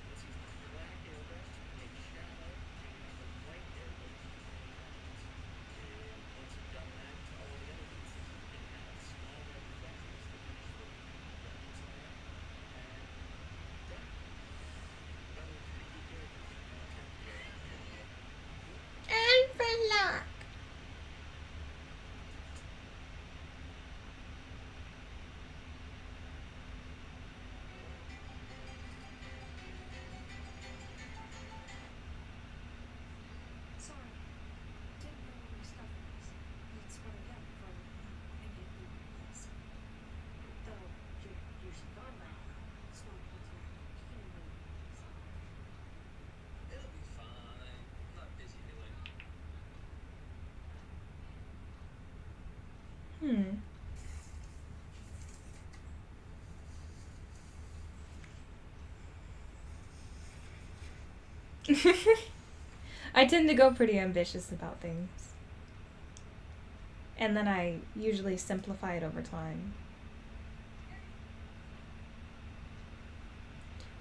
let's use the black airbrush to create shadow and the white airbrush to create elements. And once you've done that to all the elements, you can add small red reflections to finish the reference layer. And done. Done with 3D characters. Now time to go Envelope. Sorry, didn't know where my stuff was. That's what I get for hanging out this. Though you're usually gone now. Small culture. It'll be fine. I'm not busy doing. I tend to go pretty ambitious about things. And then I usually simplify it over time.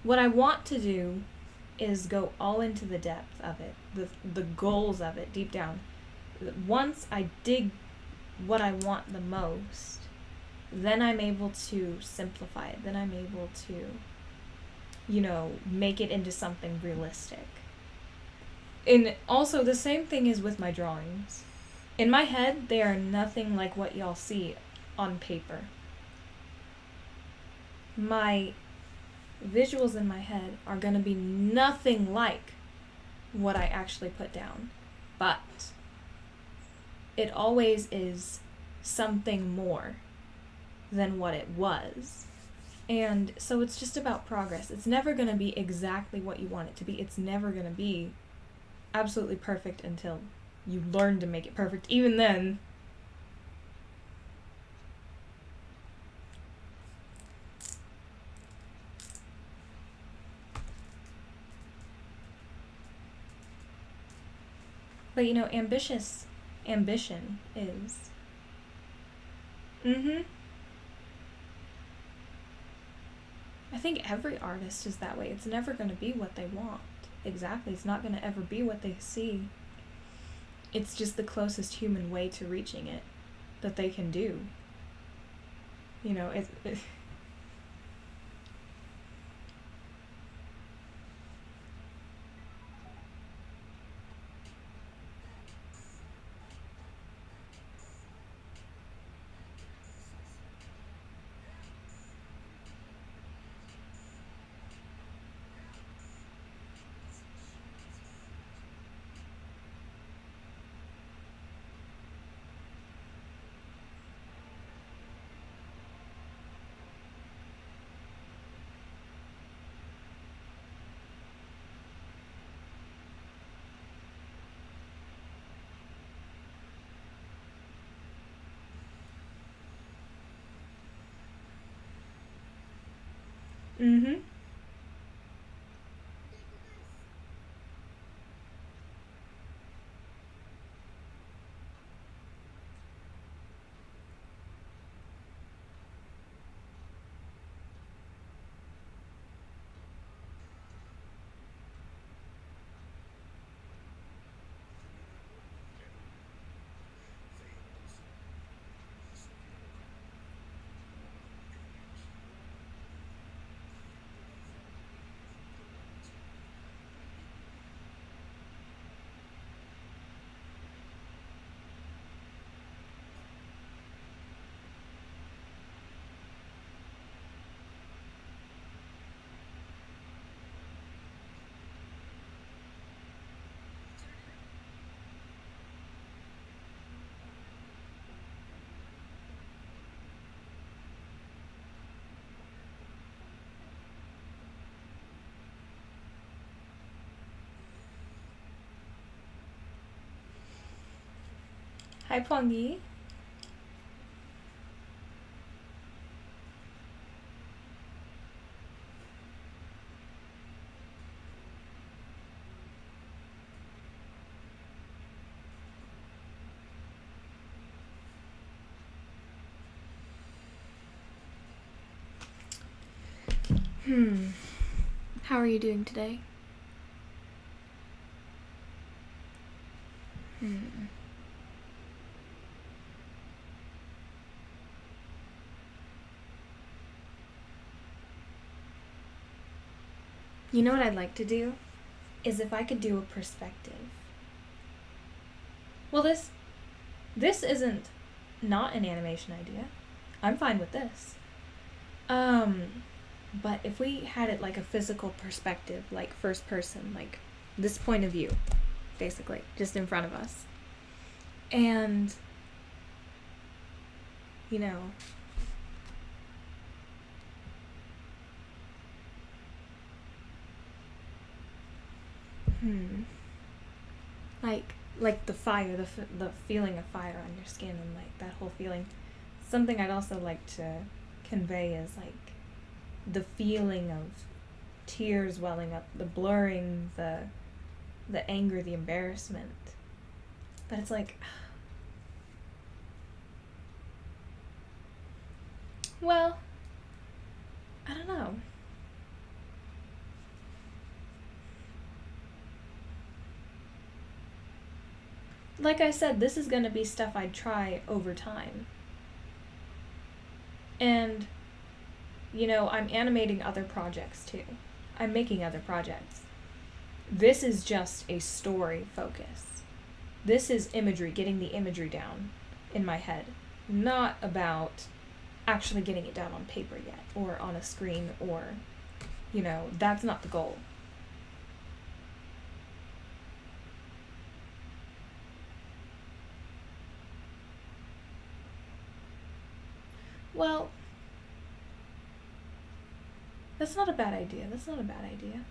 What I want to do is go all into the depth of it, the goals of it deep down. Once I dig what I want the most, then I'm able to simplify it. Then I'm able to, make it into something realistic. And also, the same thing is with my drawings. In my head, they are nothing like what y'all see on paper. My visuals in my head are going to be nothing like what I actually put down. But it always is something more than what it was. And so it's just about progress. It's never going to be exactly what you want it to be. It's never going to be absolutely perfect until you learn to make it perfect. Even then, but ambition is. I think every artist is that way. It's never going to be what they want. Exactly. It's not going to ever be what they see. It's just the closest human way to reaching it that they can do. It's. Hi, Pongi. How are you doing today? You know what I'd like to do? Is if I could do a perspective. Well, this isn't not an animation idea. I'm fine with this. But if we had it like a physical perspective, like first person, like this point of view, basically, just in front of us. And, you know, like the fire, the feeling of fire on your skin and like that whole feeling. Something I'd also like to convey is like the feeling of tears welling up, the blurring, the anger, the embarrassment. But it's like, well, I don't know. Like I said, this is gonna be stuff I'd try over time. And, you know, I'm animating other projects too. I'm making other projects. This is just a story focus. This is imagery, getting the imagery down in my head. Not about actually getting it down on paper yet, or on a screen, or, you know, that's not the goal. Well, that's not a bad idea. That's not a bad idea.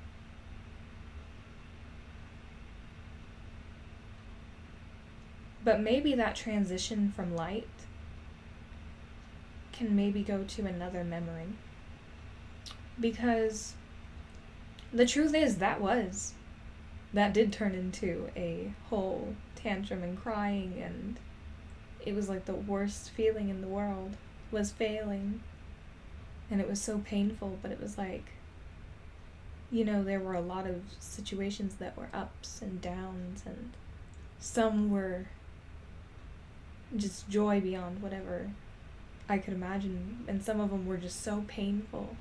But maybe that transition from light can maybe go to another memory. Because the truth is, that did turn into a whole tantrum and crying, and it was like the worst feeling in the world was failing. And it was so painful, but it was like, you know, there were a lot of situations that were ups and downs, and some were just joy beyond whatever I could imagine, and some of them were just so painful.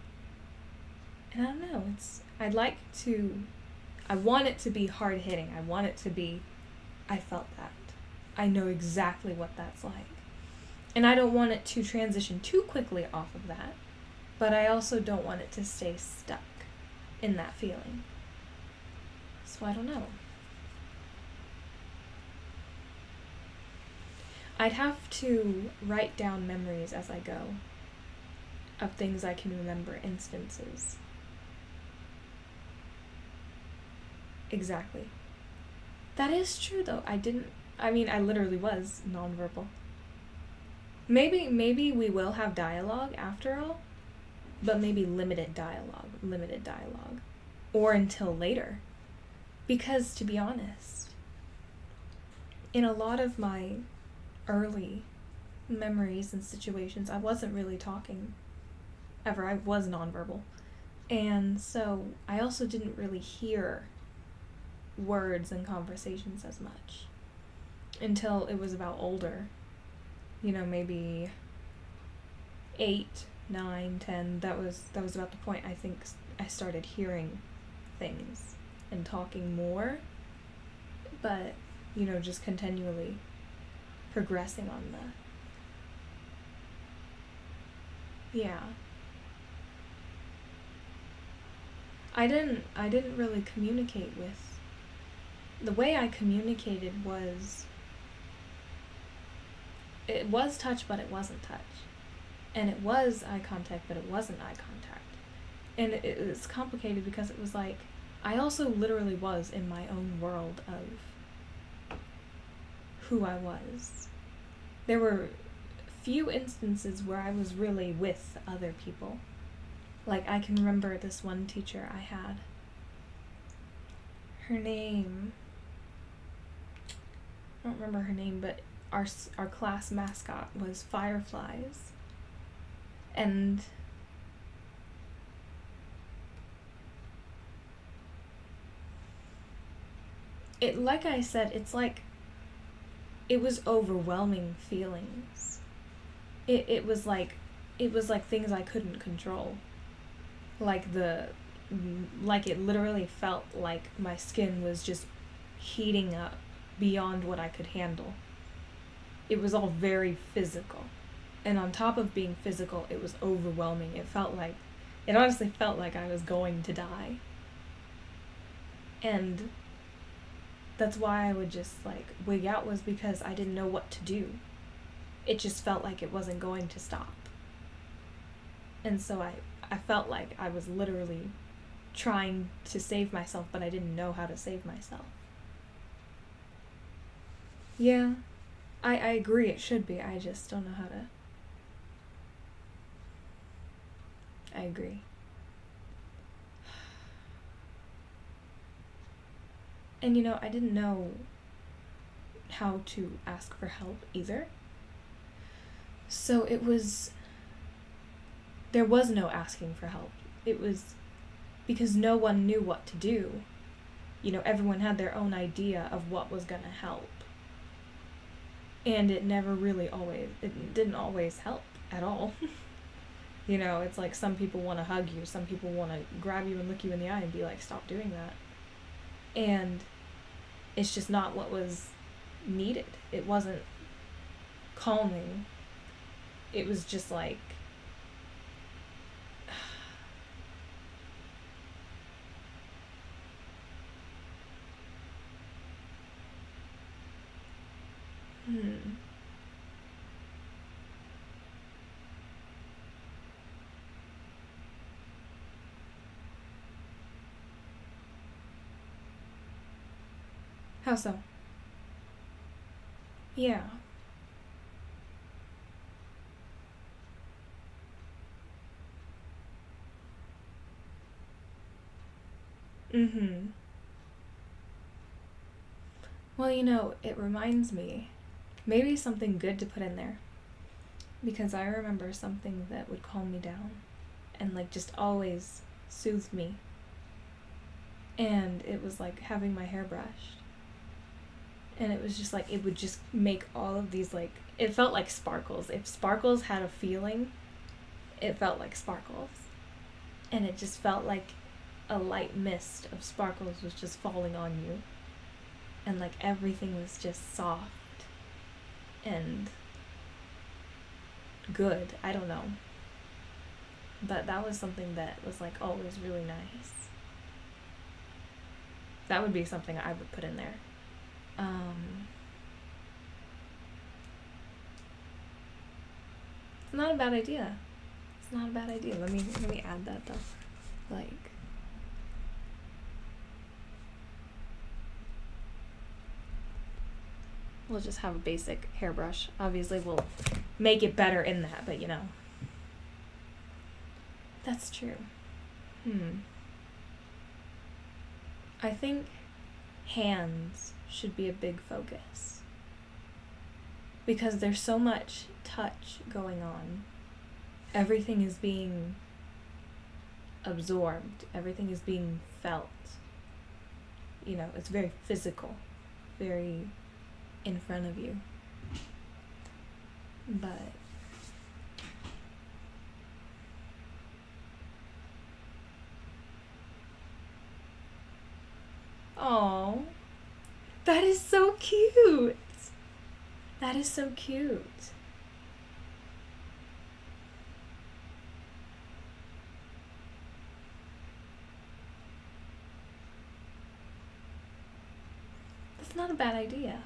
And I don't know, I want it to be hard hitting. I want it to be, I felt that. I know exactly what that's like. And I don't want it to transition too quickly off of that, but I also don't want it to stay stuck in that feeling. So I don't know. I'd have to write down memories as I go of things I can remember, instances. Exactly. That is true though. I literally was nonverbal. Maybe we will have dialogue after all, but maybe limited dialogue. Or until later. Because to be honest, in a lot of my early memories and situations, I wasn't really talking ever. I was nonverbal. And so I also didn't really hear words and conversations as much until it was about older. You know, maybe 8, 9, 10. That was about the point I think I started hearing things and talking more. But, you know, just continually progressing on yeah. I didn't really communicate with, the way I communicated it was touch, but it wasn't touch. And it was eye contact, but it wasn't eye contact. And it's complicated because it was like, I also literally was in my own world of who I was. there were few instances where I was really with other people. Like, I can remember this one teacher I had. Her name, I don't remember her name, but our class mascot was fireflies. And it, like I said, it's like it was overwhelming feelings. It was like things I couldn't control. Like it literally felt like my skin was just heating up beyond what I could handle. It was all very physical. And on top of being physical, it was overwhelming. It honestly felt like I was going to die. And that's why I would just like wig out, was because I didn't know what to do. It just felt like it wasn't going to stop. And so I felt like I was literally trying to save myself, but I didn't know how to save myself. Yeah, I agree it should be. I just don't know how to. I agree. And I didn't know how to ask for help either. So there was no asking for help. It was because no one knew what to do. Everyone had their own idea of what was gonna help. And it didn't always help at all. It's like some people want to hug you, some people want to grab you and look you in the eye and be like, stop doing that. And it's just not what was needed. It wasn't calming. It was just like, How so? Yeah. Mm-hmm. Well, it reminds me, maybe something good to put in there. Because I remember something that would calm me down and like just always soothed me. And it was like having my hair brushed. And it was just like, it would just make all of these like, it felt like sparkles. If sparkles had a feeling, it felt like sparkles. And it just felt like a light mist of sparkles was just falling on you. And like everything was just soft and good. I don't know. But that was something that was like always really nice. That would be something I would put in there. It's not a bad idea. It's not a bad idea. Let me add that though. Like, we'll just have a basic hairbrush. Obviously we'll make it better in that, but that's true. I think hands should be a big focus. Because there's so much touch going on. Everything is being absorbed. Everything is being felt. It's very physical. Very in front of you. But oh, that is so cute. That is so cute. That's not a bad idea.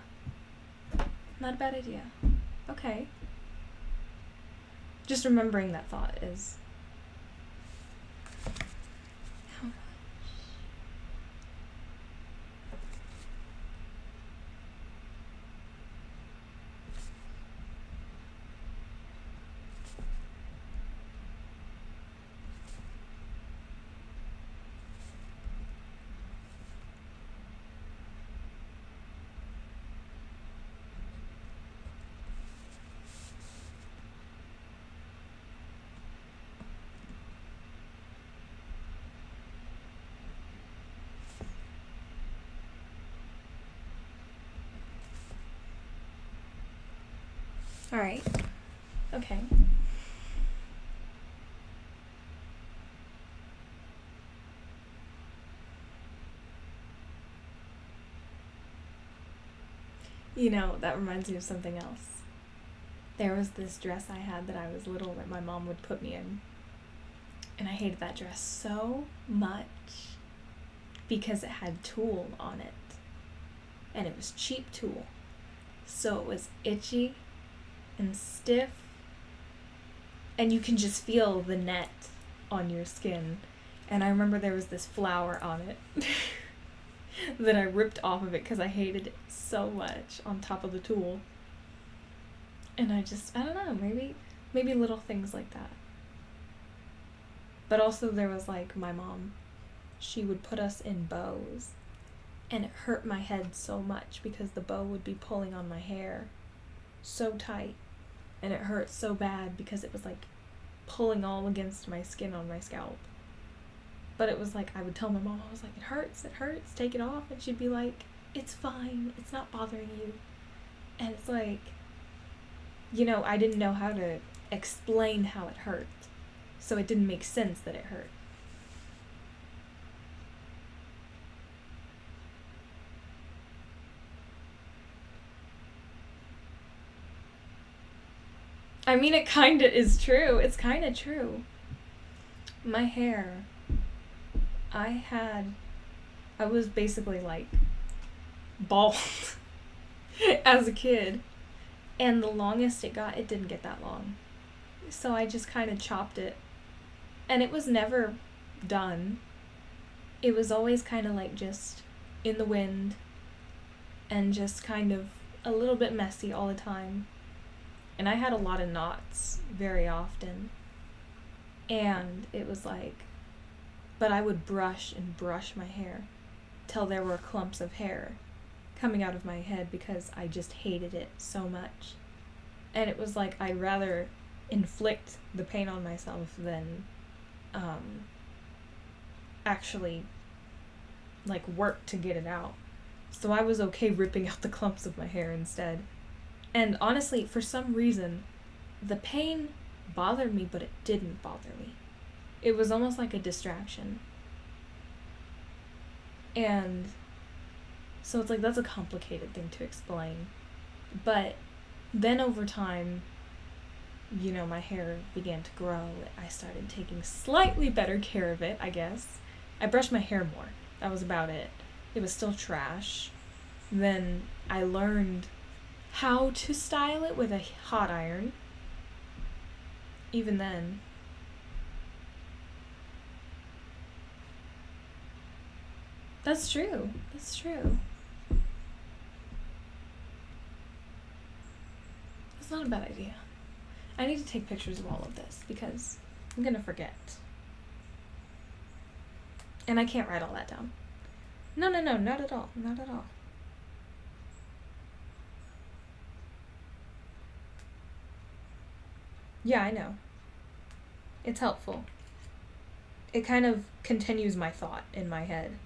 Not a bad idea. Okay. Just remembering that thought is... How much? All right. Okay. You know, that reminds me of something else. There was this dress I had that I was little that my mom would put me in. And I hated that dress so much because it had tulle on it. And it was cheap tulle. So it was itchy and stiff. And you can just feel the net on your skin. And I remember there was this flower on it that I ripped off of it because I hated it so much on top of the tulle. And I don't know, maybe little things like that. But also there was like my mom, she would put us in bows, and it hurt my head so much because the bow would be pulling on my hair so tight, and it hurt so bad because it was like pulling all against my skin on my scalp. But it was like, I would tell my mom, I was like, it hurts, take it off. And she'd be like, it's fine, it's not bothering you. And it's like, you know, I didn't know how to explain how it hurt. So it didn't make sense that it hurt. I mean, it kinda is true. It's kinda true. My hair, I was basically like bald as a kid. And the longest it got, it didn't get that long. So I just kind of chopped it. And it was never done. It was always kind of like just in the wind and just kind of a little bit messy all the time. And I had a lot of knots very often. And it was like, but I would brush and brush my hair till there were clumps of hair coming out of my head because I just hated it so much. And it was like, I'd rather inflict the pain on myself than actually like work to get it out. So I was okay ripping out the clumps of my hair instead. And honestly, for some reason, the pain bothered me, but it didn't bother me. It was almost like a distraction. And so it's like, that's a complicated thing to explain. But then over time, you know, my hair began to grow. I started taking slightly better care of it, I guess. I brushed my hair more. That was about it. It was still trash. Then I learned how to style it with a hot iron. Even then. That's true. That's true. That's not a bad idea. I need to take pictures of all of this because I'm gonna forget. And I can't write all that down. No, not at all. Not at all. Yeah, I know. It's helpful. It kind of continues my thought in my head.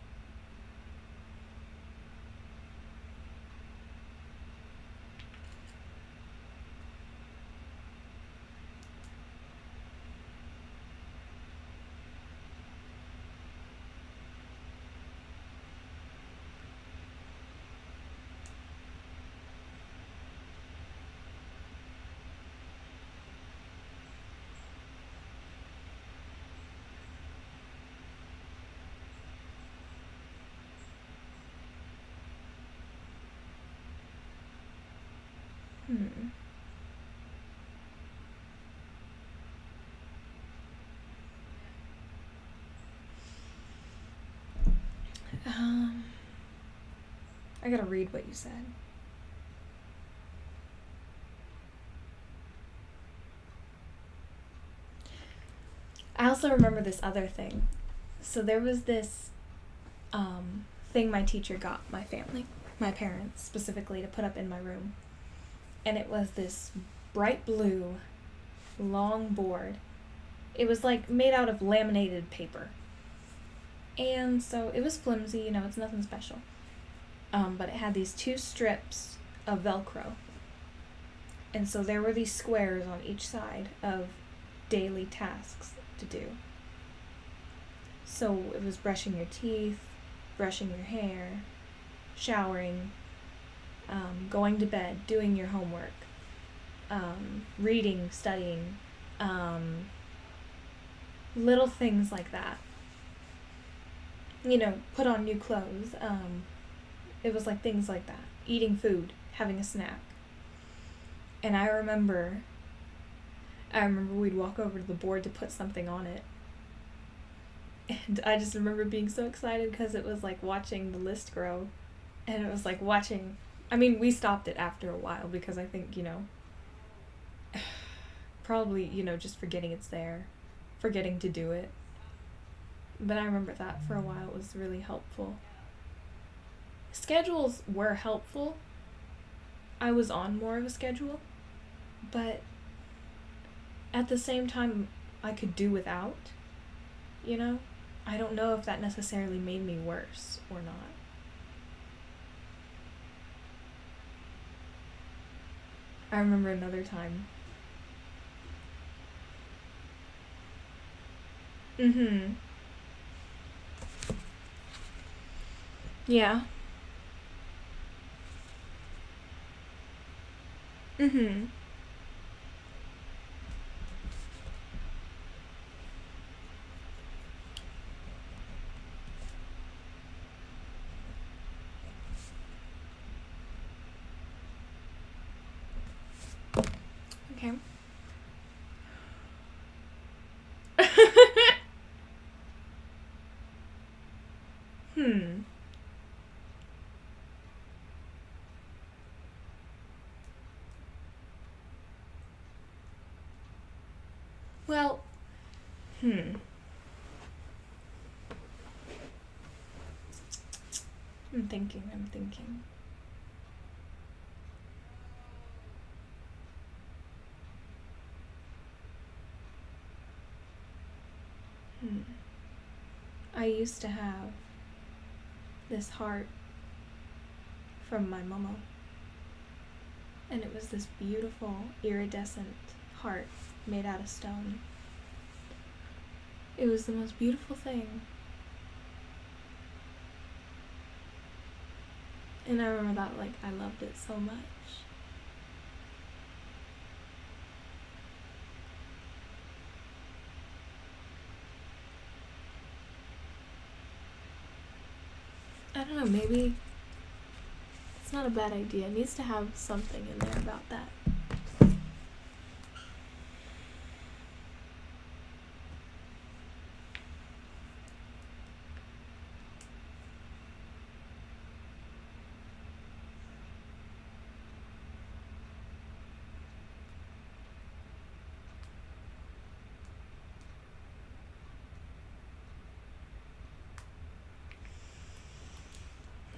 I gotta read what you said. I also remember this other thing. So there was this thing my teacher got my family, my parents specifically, to put up in my room. And it was this bright blue, long board. It was like made out of laminated paper. And so it was flimsy, you know, it's nothing special. But it had these 2 strips of Velcro. And so there were these squares on each side of daily tasks to do. So it was brushing your teeth, brushing your hair, showering, going to bed, doing your homework, reading, studying, little things like that. You know, put on new clothes. It was like things like that. Eating food, having a snack. And I remember we'd walk over to the board to put something on it. And I just remember being so excited because it was like watching the list grow. And it was like watching, I mean, we stopped it after a while because I think, you know, probably, you know, just forgetting it's there, forgetting to do it. But I remember that for a while it was really helpful. Schedules were helpful. I was on more of a schedule, but at the same time, I could do without, you know? I don't know if that necessarily made me worse or not. I remember another time. Mm-hmm. Yeah. Mm-hmm. Okay. Hmm. Well, hmm. I'm thinking. Hmm. I used to have this heart from my mama. And it was this beautiful iridescent heart made out of stone. It was the most beautiful thing. And I remember that, like, I loved it so much. I don't know, maybe it's not a bad idea. It needs to have something in there about that.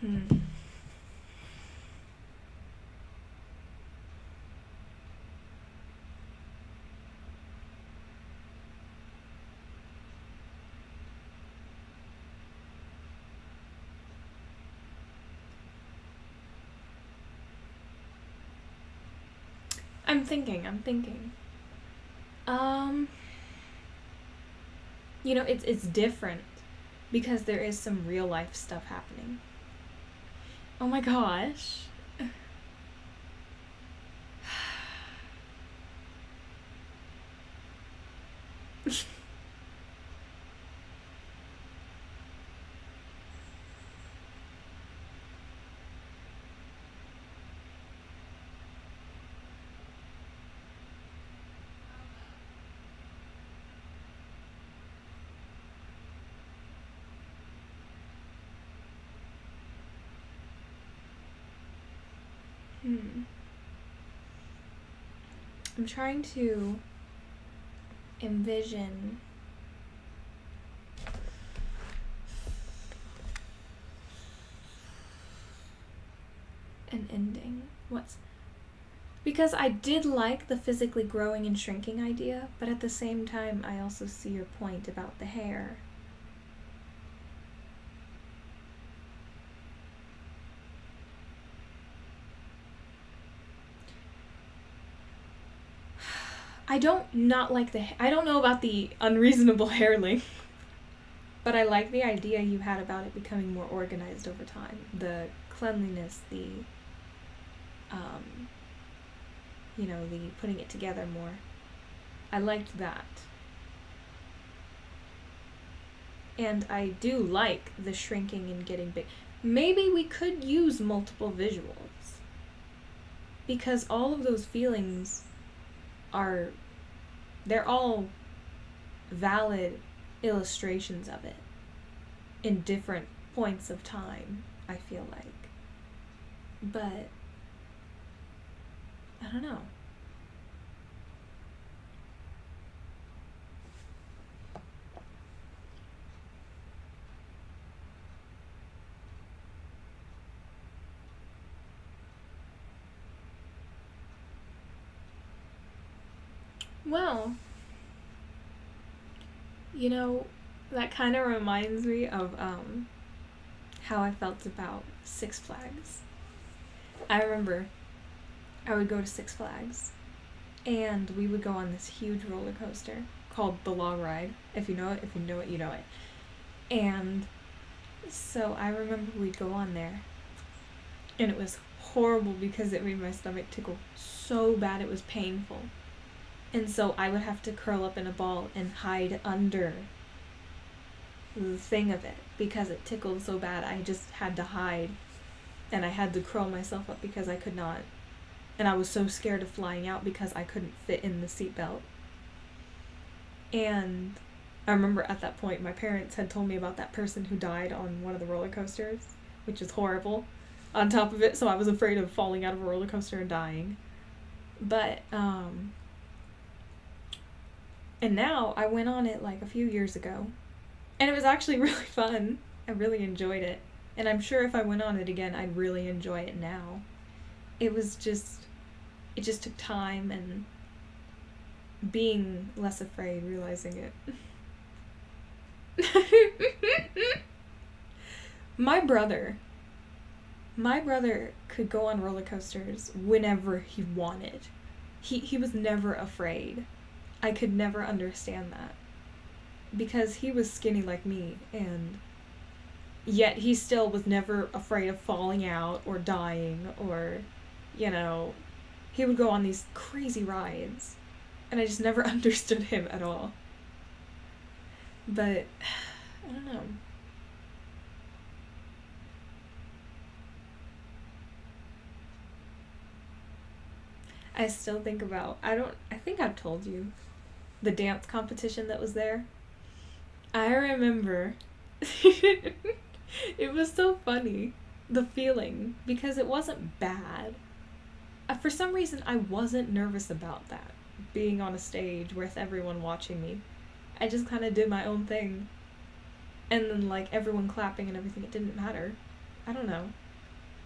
Hmm. I'm thinking. You know, it's different because there is some real life stuff happening. Oh my gosh. Hmm. I'm trying to envision an ending. Because I did like the physically growing and shrinking idea, but at the same time I also see your point about the hair. I don't not like I don't know about the unreasonable hair length, but I like the idea you had about it becoming more organized over time. The cleanliness, the the putting it together more. I liked that. And I do like the shrinking and getting big. Maybe we could use multiple visuals. Because all of those feelings they're all valid illustrations of it in different points of time, I feel like. But I don't know. Well, that kind of reminds me of how I felt about Six Flags. I remember I would go to Six Flags and we would go on this huge roller coaster called the Log Ride. If you know it, you know it. And so I remember we'd go on there and it was horrible because it made my stomach tickle so bad it was painful. And so I would have to curl up in a ball and hide under the thing of it because it tickled so bad. I just had to hide and I had to curl myself up because I could not. And I was so scared of flying out because I couldn't fit in the seatbelt. And I remember at that point my parents had told me about that person who died on one of the roller coasters, which is horrible on top of it, so I was afraid of falling out of a roller coaster and dying. But and now I went on it like a few years ago and it was actually really fun. I really enjoyed it. And I'm sure if I went on it again, I'd really enjoy it now. It just took time and being less afraid, realizing it. My brother could go on roller coasters whenever he wanted. He was never afraid. I could never understand that. Because he was skinny like me, and yet he still was never afraid of falling out or dying or, he would go on these crazy rides. And I just never understood him at all. But, I don't know. I still think about, I think I've told you, the dance competition that was there. I remember, it was so funny, the feeling, because it wasn't bad. For some reason, I wasn't nervous about that, being on a stage with everyone watching me. I just kind of did my own thing. And then, everyone clapping and everything, it didn't matter. I don't know.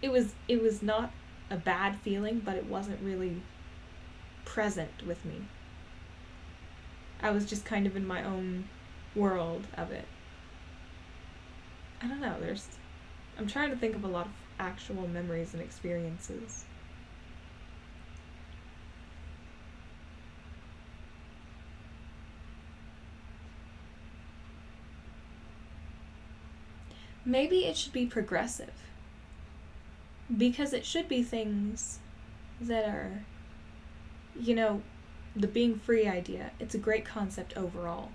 It was not a bad feeling, but it wasn't really present with me. I was just kind of in my own world of it. I don't know, I'm trying to think of a lot of actual memories and experiences. Maybe it should be progressive. Because it should be things that are, the being free idea. It's a great concept overall.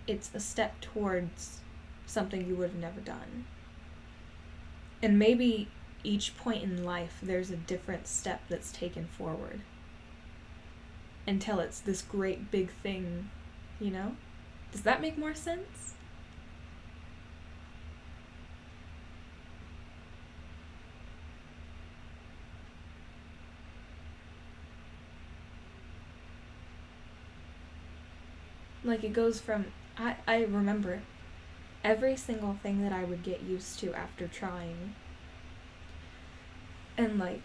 It's a step towards something you would have never done. And maybe each point in life there's a different step that's taken forward until it's this great big thing, Does that make more sense? It goes from, I remember every single thing that I would get used to after trying. And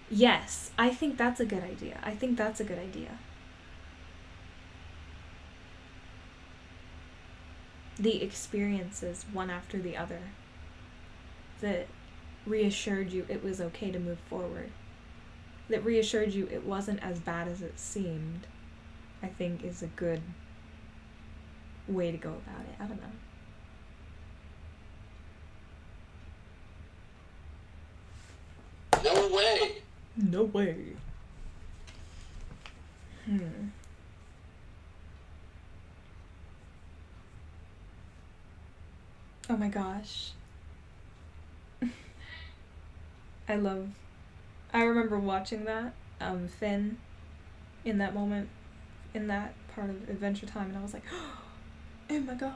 yes, I think that's a good idea. The experiences, one after the other, that reassured you it was okay to move forward. That reassured you it wasn't as bad as it seemed. I think is a good way to go about it. I don't know. No way. No way. Oh my gosh. I remember watching that, Finn, in that moment, in that part of Adventure Time, and I was like, oh my gosh.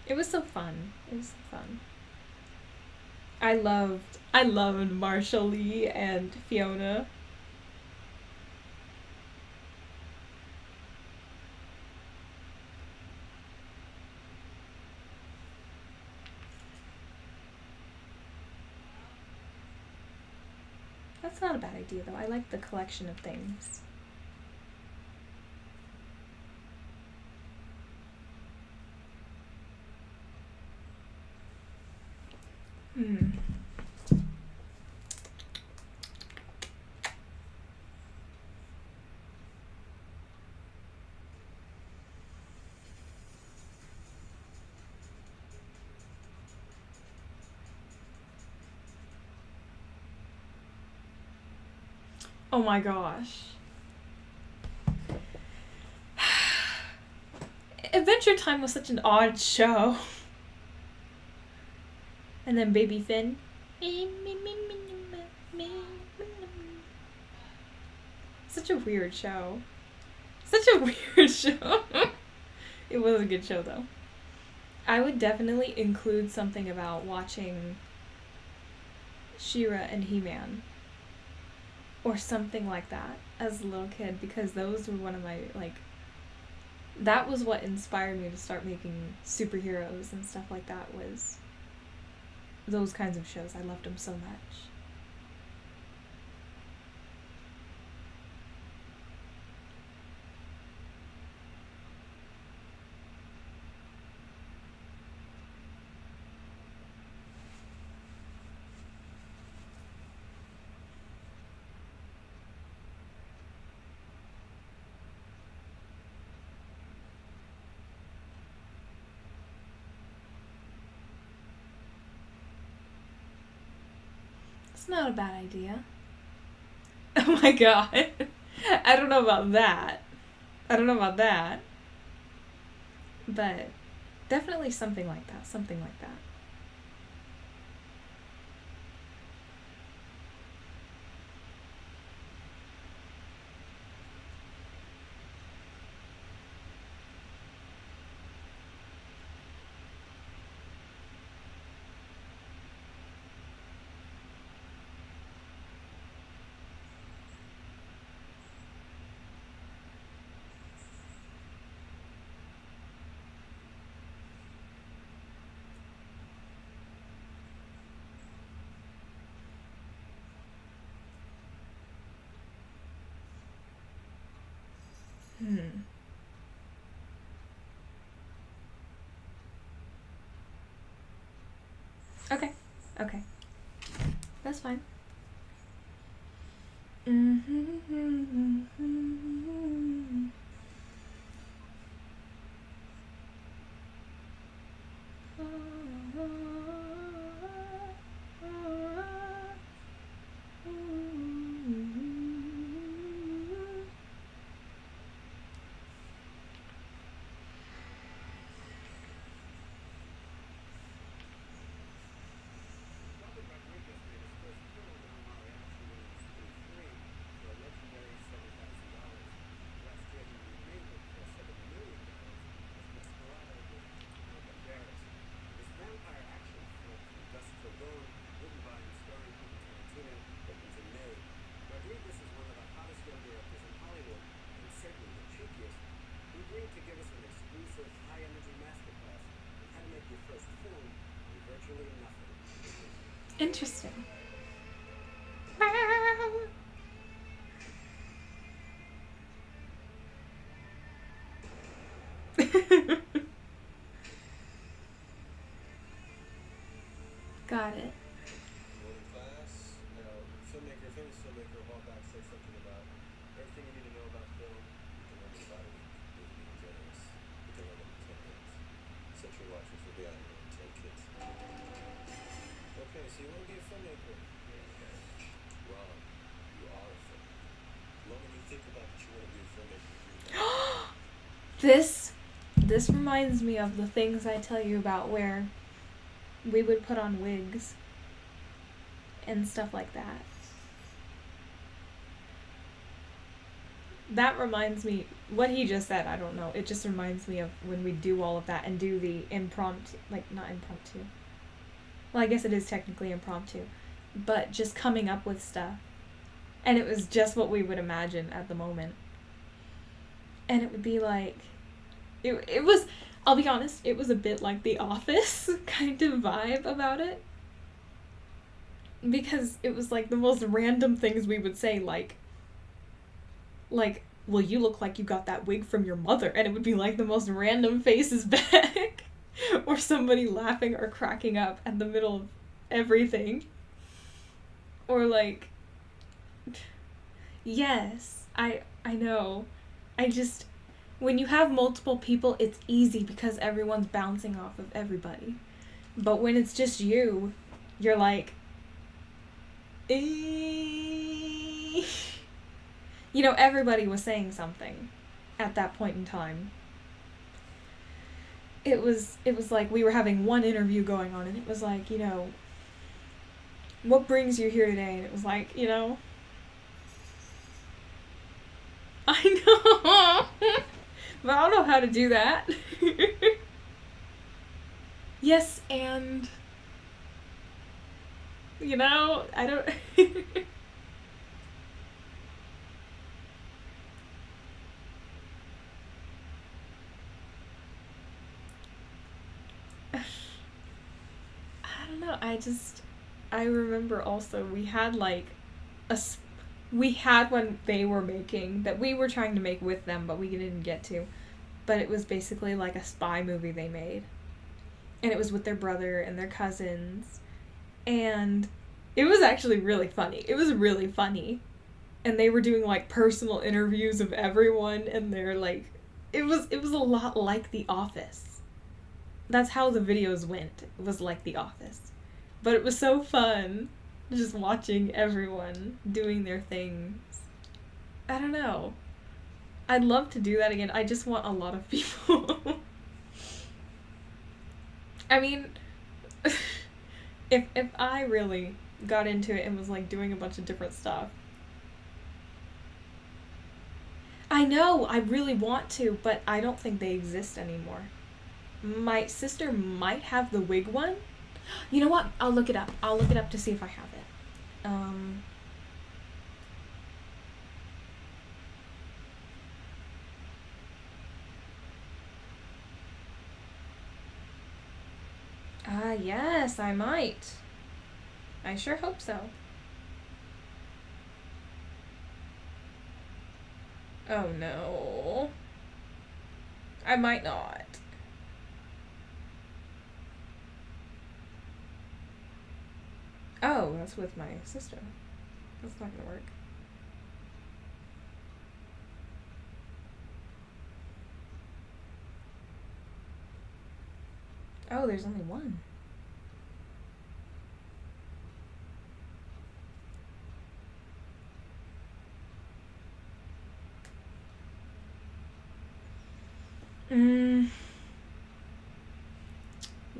It was so fun. It was so fun. I loved Marshall Lee and Fiona. That's not a bad idea though. I like the collection of things. Oh my gosh. Adventure Time was such an odd show. And then Baby Finn. Such a weird show. Such a weird show. It was a good show though. I would definitely include something about watching She-Ra and He-Man. Or something like that as a little kid, because those were one of my, like, that was what inspired me to start making superheroes and stuff like that, was those kinds of shows. I loved them so much. It's not a bad idea. Oh my god. I don't know about that. But definitely something like that. Something like that. Okay. Okay. That's fine. Interesting. Got it. Morning class. Now, famous filmmaker, a while back said something about everything you need to know about film. You can learn in about a week. Maybe being generous. You can learn in 10 minutes. Set your watch, which will be out in 10 kids. Okay, so you want to be a filmmaker? Wrong. You are a filmmaker. The moment you think about that you want to be a filmmaker, This reminds me of the things I tell you about where we would put on wigs and stuff like that. That reminds me, what he just said, I don't know, it just reminds me of when we do all of that and do the impromptu, like not impromptu. Well, I guess it is technically impromptu, but just coming up with stuff. And it was just what we would imagine at the moment. And it would be like, it was, I'll be honest, it was a bit like The Office kind of vibe about it. Because it was like the most random things we would say, like, well, you look like you got that wig from your mother. And it would be like the most random faces back. Or somebody laughing or cracking up at the middle of everything. Or like, yes, I know. When you have multiple people, it's easy because everyone's bouncing off of everybody. But when it's just you, you're like, you know, everybody was saying something at that point in time. It was like we were having one interview going on, and it was like, you know, what brings you here today? And it was like, you know, I know. But I don't know how to do that. Yes, and you know, I don't I don't know. I remember also we had like we had one they were making that we were trying to make with them, but we didn't get to. But it was basically like a spy movie they made. And it was with their brother and their cousins. And it was actually really funny. It was really funny. And they were doing like personal interviews of everyone, and they're like, it was a lot like The Office. That's how the videos went. It was like The Office. But it was so fun just watching everyone doing their things. I don't know. I'd love to do that again. I just want a lot of people. I mean, if I really got into it and was like doing a bunch of different stuff. I know, I really want to, but I don't think they exist anymore. My sister might have the wig one. You know what? I'll look it up. I'll look it up to see if I have it. Yes, I might. I sure hope so. Oh no. I might not. Oh, that's with my sister. That's not gonna work. Oh, there's only one.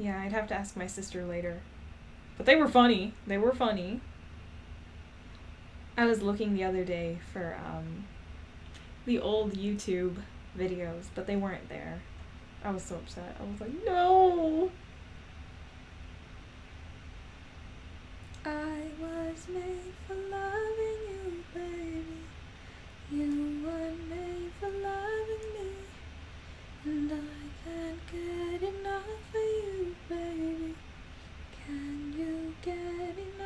Yeah, I'd have to ask my sister later. But they were funny. They were funny. I was looking the other day for the old YouTube videos, but they weren't there. I was so upset. I was like, no! I was made for loving you, baby. You were made for loving me. And I can't get enough of you, baby. Can you get enough?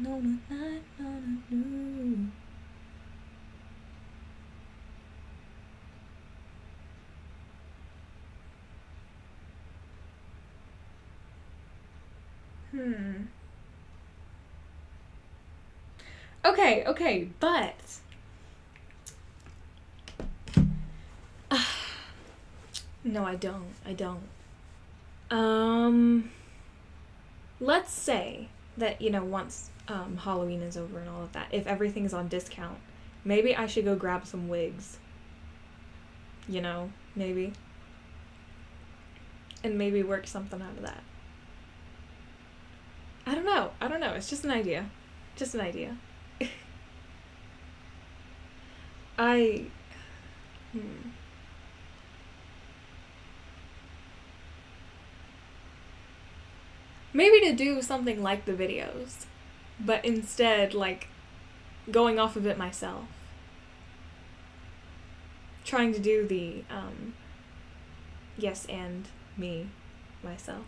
No, no, no, no, no. Okay, but no, I don't. Let's say that, once Halloween is over and all of that, if everything's on discount, maybe I should go grab some wigs. Maybe. And maybe work something out of that. I don't know. It's just an idea. Maybe to do something like the videos, but instead, like, going off of it myself. Trying to do the, yes and me, myself.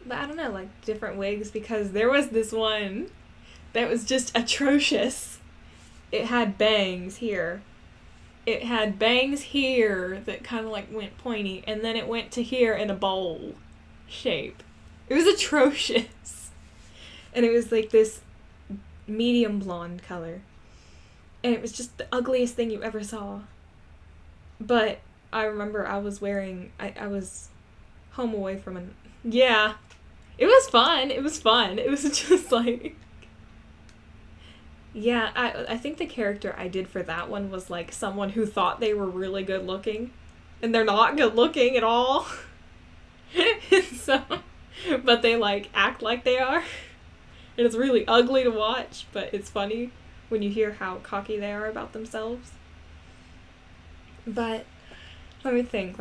But I don't know, like, different wigs, because there was this one that was just atrocious. It had bangs here. It had bangs here that kind of, like, went pointy, and then it went to here in a bowl shape. It was atrocious. And it was, like, this medium blonde color. And it was just the ugliest thing you ever saw. But I remember I was home away from an... Yeah. It was fun. It was just like... Yeah, I think the character I did for that one was like someone who thought they were really good looking. And they're not good looking at all. But they like act like they are. And it's really ugly to watch, but it's funny when you hear how cocky they are about themselves. But let me think.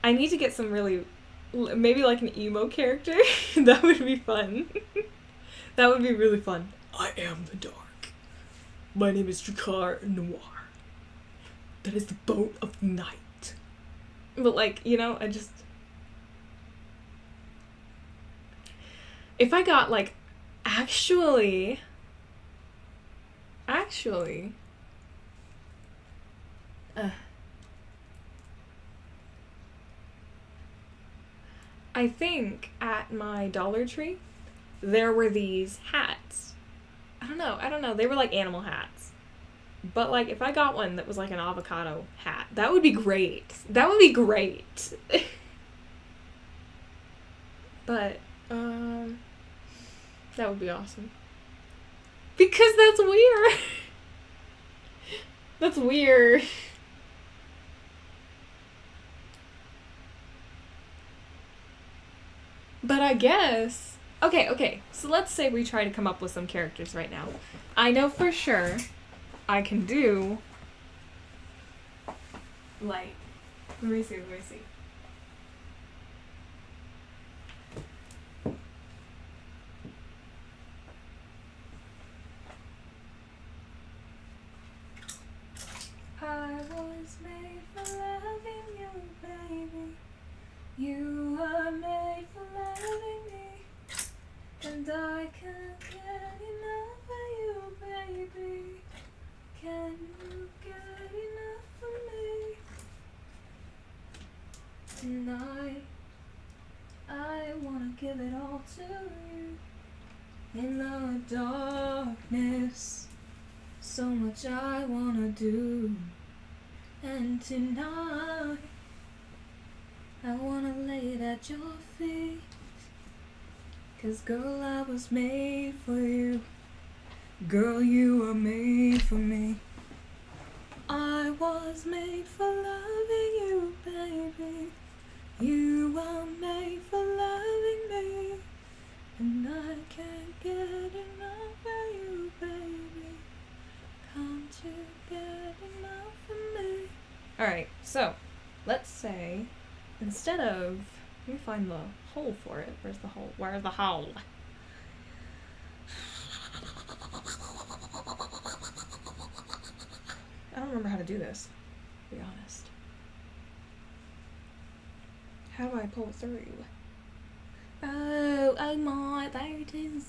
I need to get some really, maybe like an emo character. That would be fun. That would be really fun. I am the dark. My name is Drakkar Noir. That is the boat of night. But like, I just... If I got like, actually... I think at my Dollar Tree, there were these hats. I don't know. They were like animal hats. But like, if I got one that was like an avocado hat, that would be great. But, that would be awesome. Because that's weird. That's weird. But I guess... Okay, so let's say we try to come up with some characters right now. I know for sure I can do... Like... Let me see. I was made for loving you, baby. You are made for loving me. And I can't get enough of you, baby. Can you get enough of me? And I wanna give it all to you. In the darkness, so much I wanna do. And tonight, I wanna lay it at your feet. 'Cause girl, I was made for you. Girl, you were made for me. I was made for loving you, baby. You were made for loving me. And I can't get enough of you, baby. Can't you get enough of me? Alright, so let's say instead of... Let me find the hole for it. Where's the hole? Where's the hole? I don't remember how to do this, to be honest. How do I pull it through? Oh, Oh my, there it is.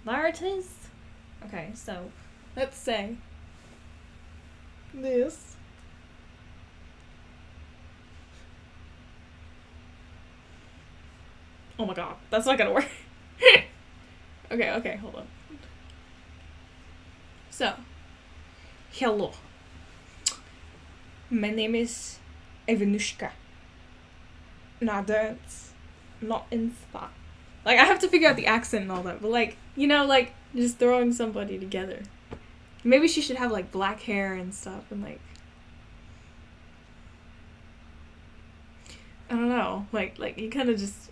There it is. Okay, so let's say this. Oh my god, that's not gonna work. Okay, hold on. So, hello. My name is Ivanushka. Now that's not in spot. Like, I have to figure out the accent and all that, but like, you know, like, just throwing somebody together. Maybe she should have like black hair and stuff and like, I don't know, like you kind of just,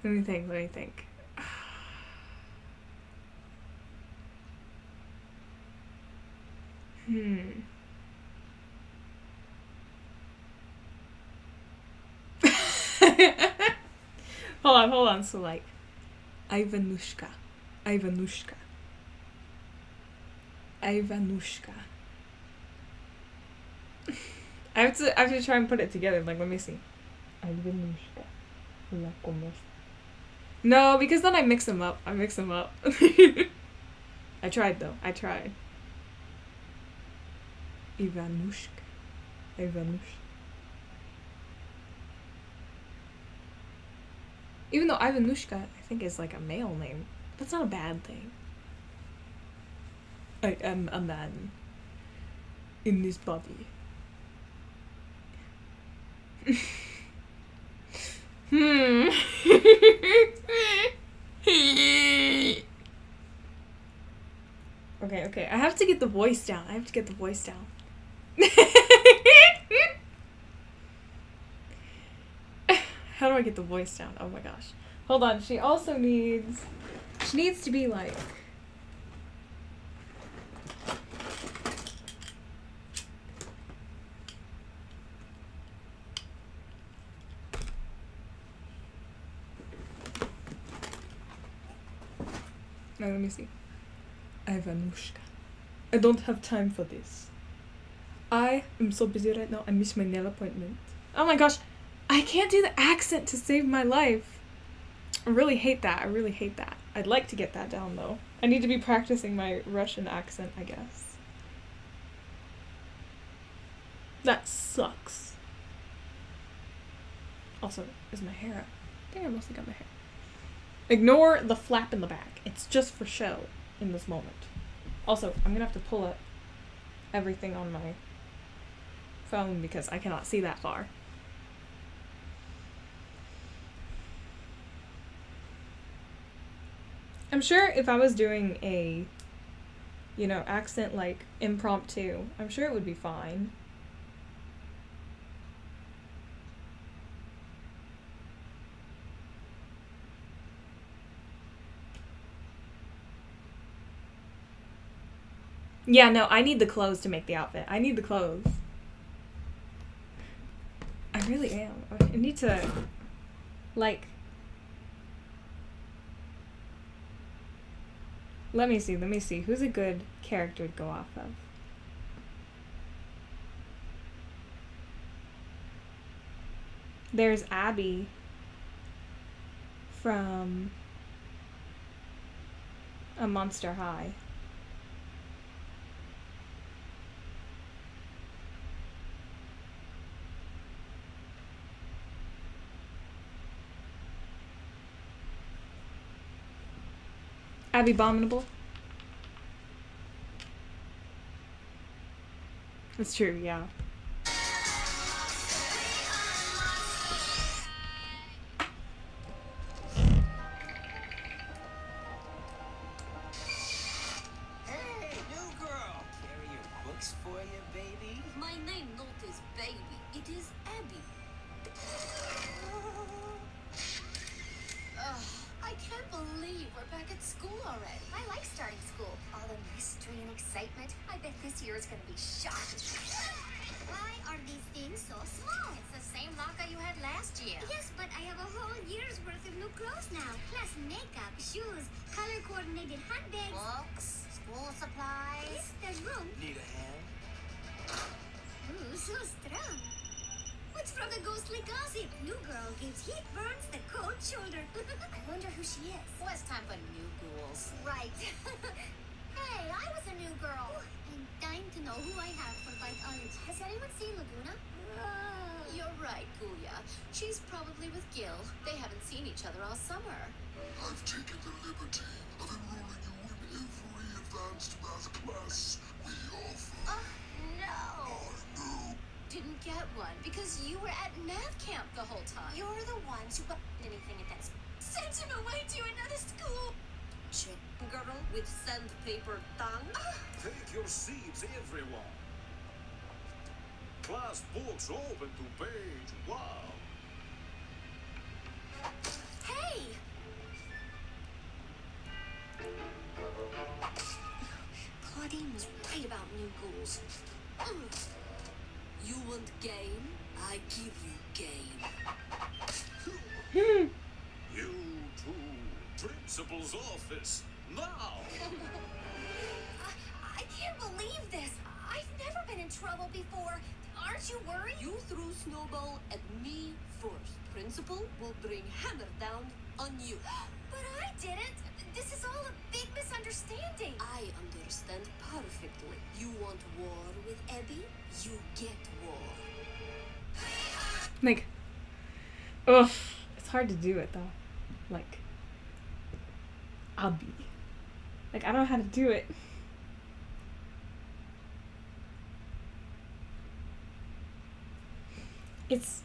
let me think. Hold on. So like, Ivanushka. I have to try and put it together. Like, let me see. Ivanushka. No, because then I mix them up. I tried though. Ivanushka. Even though Ivanushka, I think, is like a male name. That's not a bad thing. I am a man in this body. Okay. I have to get the voice down. How do I get the voice down? Oh my gosh. Hold on. She needs to be like, now let me see. Ivanushka. I don't have time for this. I am so busy right now. I missed my nail appointment. Oh my gosh. I can't do the accent to save my life. I really hate that. I'd like to get that down though. I need to be practicing my Russian accent, I guess. That sucks. Also, is my hair up? I think I mostly got my hair. Ignore the flap in the back. It's just for show in this moment. Also, I'm gonna have to pull up everything on my phone because I cannot see that far. I'm sure if I was doing a, accent like impromptu, I'm sure it would be fine. Yeah, no, I need the clothes to make the outfit. I need the clothes. I really am. I need to, like... Let me see. Who's a good character to go off of? There's Abby from A Monster High. Abby Abominable. That's true, yeah. Hey, new girl! Carry your books for you, baby? My name not is baby, it is Abby. Ugh, I can't believe we're back at school already. I like starting school. All the mystery and excitement. I bet this year is going to be shocking. Why are these things so small? It's the same locker you had last year. Yes, but I have a whole year's worth of new clothes now. Plus makeup, shoes, color-coordinated handbags. Books, school supplies. Yes, there's room. Need a hand? Ooh, so strong. It's from the ghostly gossip. New girl gives heat burns the cold shoulder. I wonder who she is. Well, it's time for new ghouls. Right. Hey, I was a new girl. I'm dying to know who I have for Bite Island. Has anyone seen Laguna? You're right, Guya. She's probably with Gil. They haven't seen each other all summer. I've taken the liberty of enrolling you in every advanced math class we offer. Oh, no. I know. Didn't get one because you were at math camp the whole time. You're the ones who got anything at that school. Sent him away to another school. Chick girl with sandpaper tongue. Take your seats, everyone. Class books open to page 1. Hey! Claudine was right about new ghouls. You want game? I give you game. You to principal's office now. I can't believe this. I've never been in trouble before. Aren't you worried? You threw Snowball at me first. Principal will bring hammer down on you. But I didn't. This is all a big misunderstanding. I understand perfectly. You want war with Abby? You get war. Like, ugh, it's hard to do it though. Like, Abby. Like, I don't know how to do it. It's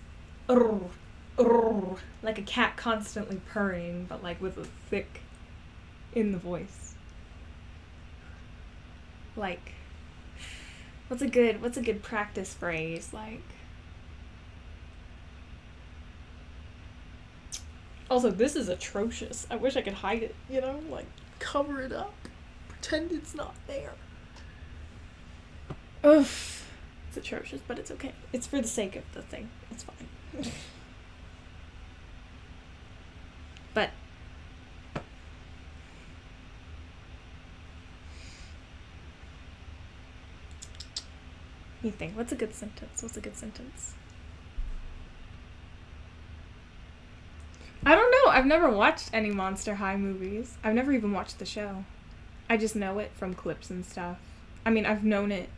like a cat constantly purring, but like with a thick in the voice. Like, what's a good practice phrase? Like, also, this is atrocious. I wish I could hide it, you know, like cover it up, pretend it's not there. Ugh. It's atrocious, but it's okay. It's for the sake of the thing. It's fine. But you think, what's a good sentence? What's a good sentence? I don't know. I've never watched any Monster High movies. I've never even watched the show. I just know it from clips and stuff. I mean, I've known it.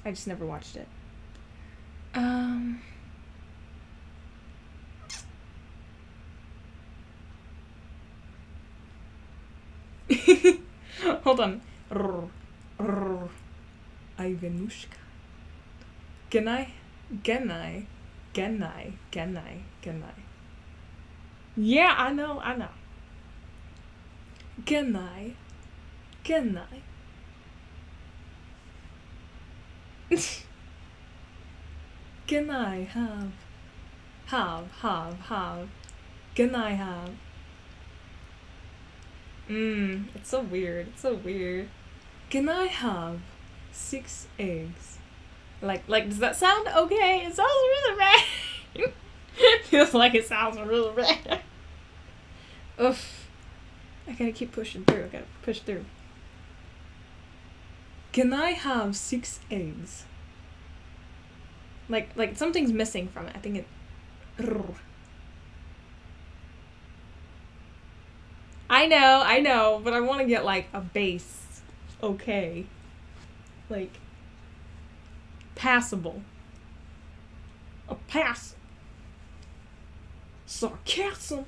I just never watched it. Hold on. Ivanushka. Genai. Yeah, I know. Genai. Can I have? Can I have? It's so weird. Can I have 6 eggs? Like, does that sound okay? It sounds really bad. Feels like it sounds really bad. Oof. I gotta keep pushing through. I gotta push through. Can I have 6 eggs? Like something's missing from it. I think it. I know, but I want to get like a base. Okay. Like passable. A pass. Sarcasm.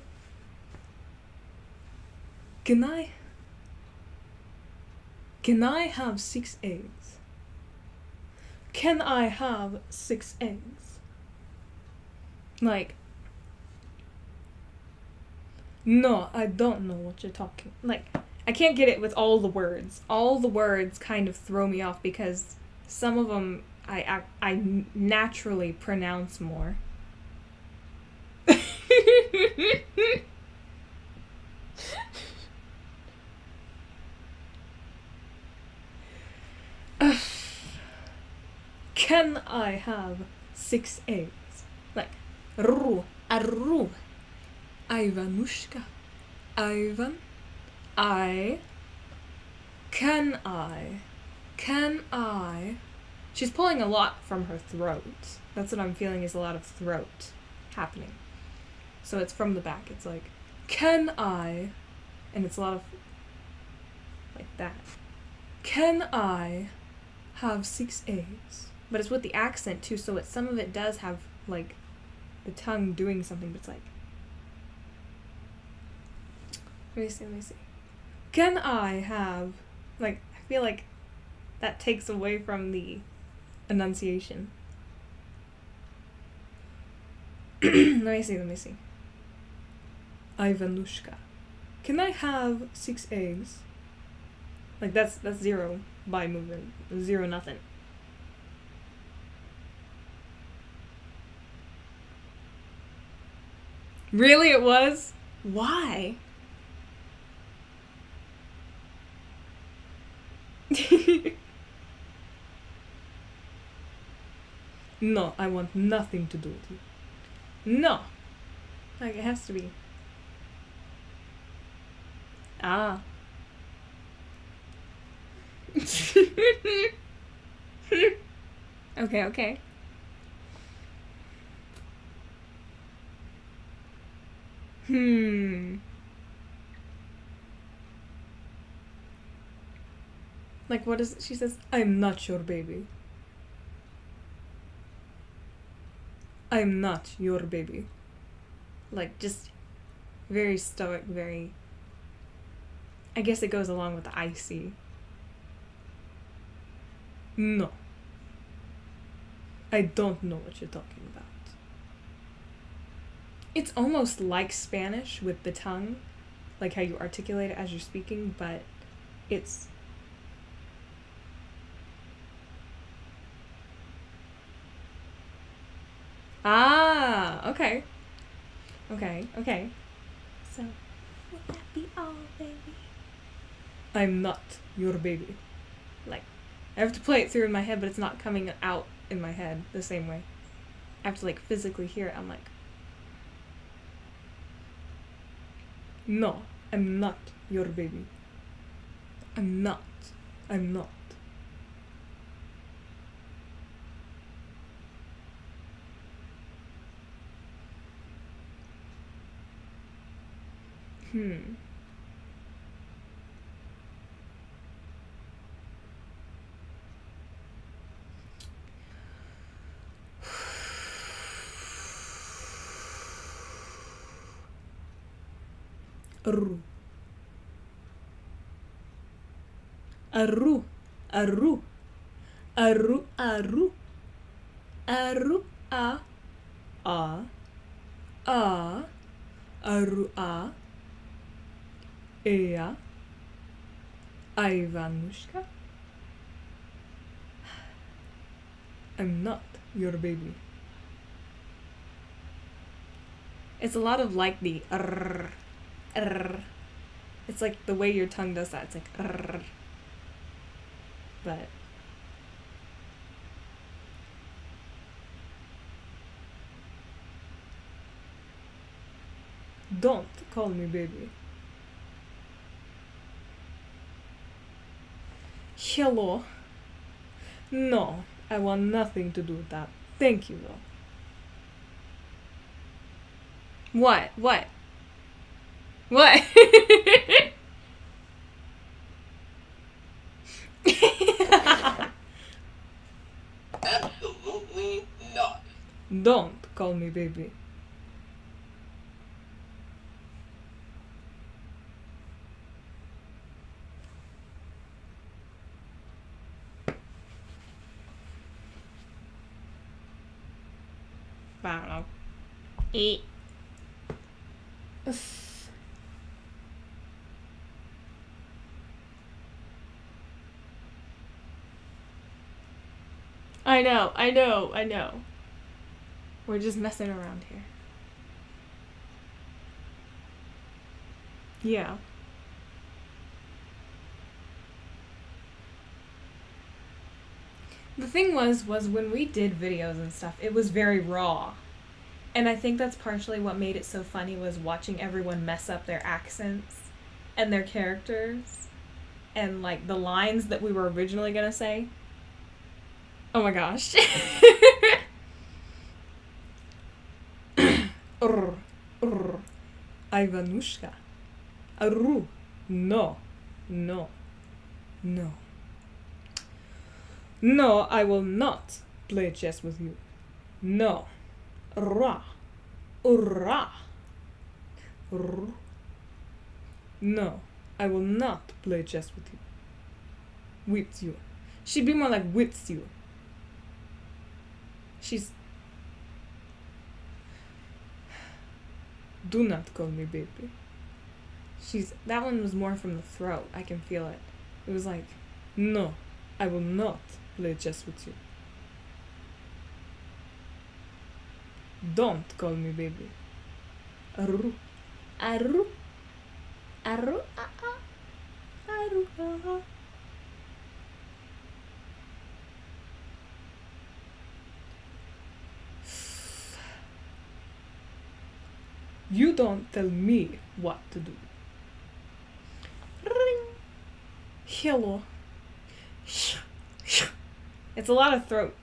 Can I have 6 eggs? Can I have 6 eggs? Like, no, I don't know what you're talking. Like, I can't get it with all the words. All the words kind of throw me off because some of them I naturally pronounce more. Can I have 6 eggs? Like, arru. Ivanushka. Ivan. Can I She's pulling a lot from her throat. That's what I'm feeling, is a lot of throat happening. So it's from the back. It's like, can I? And it's a lot of like that. Can I have 6 eggs? But it's with the accent too, so some of it does have like the tongue doing something, but it's like, let me see. Can I have, like, I feel like that takes away from the enunciation. Let me see. Ivanushka. Can I have 6 eggs? Like, that's 0 by movement. 0 nothing. Really, it was? Why? No, I want nothing to do with you. No. Like, it has to be. Ah. Okay. Like, what is it? She says, I'm not your baby. I'm not your baby. Like, just very stoic, very... I guess it goes along with the icy. No. I don't know what you're talking about. It's almost like Spanish with the tongue, like how you articulate it as you're speaking, but it's... Ah, okay. Okay. So, would that be all, baby? I'm not your baby. Like, I have to play it through in my head, but it's not coming out in my head the same way. I have to, like, physically hear it. I'm like, no, I'm not your baby. I'm not. Arru. Arru. Arru. Arru. Arru. Arru. A. A. A. Arru. A. Ea. Ivanushka. I'm not your baby. It's a lot of like the rrr, rrr. It's like the way your tongue does that. It's like rrr. But don't call me baby. Hello. No, I want nothing to do with that. Thank you, though. What? Absolutely not. Don't call me baby. I don't know. Eat. I know. We're just messing around here. Yeah. The thing was when we did videos and stuff, it was very raw. And I think that's partially what made it so funny, was watching everyone mess up their accents and their characters and like the lines that we were originally gonna say. Oh my gosh. Ivanushka. Aru. No. No. No. No, I will not play chess with you. No. Ra. Ura. No, I will not play chess with you. With you. She'd be more like with you. She's... Do not call me baby. That one was more from the throat. I can feel it. It was like, no, I will not play chess with you. Don't call me baby. Aru. Aru. Aru. Aru. Aru. You don't tell me what to do. Ring. Hello. It's a lot of throat.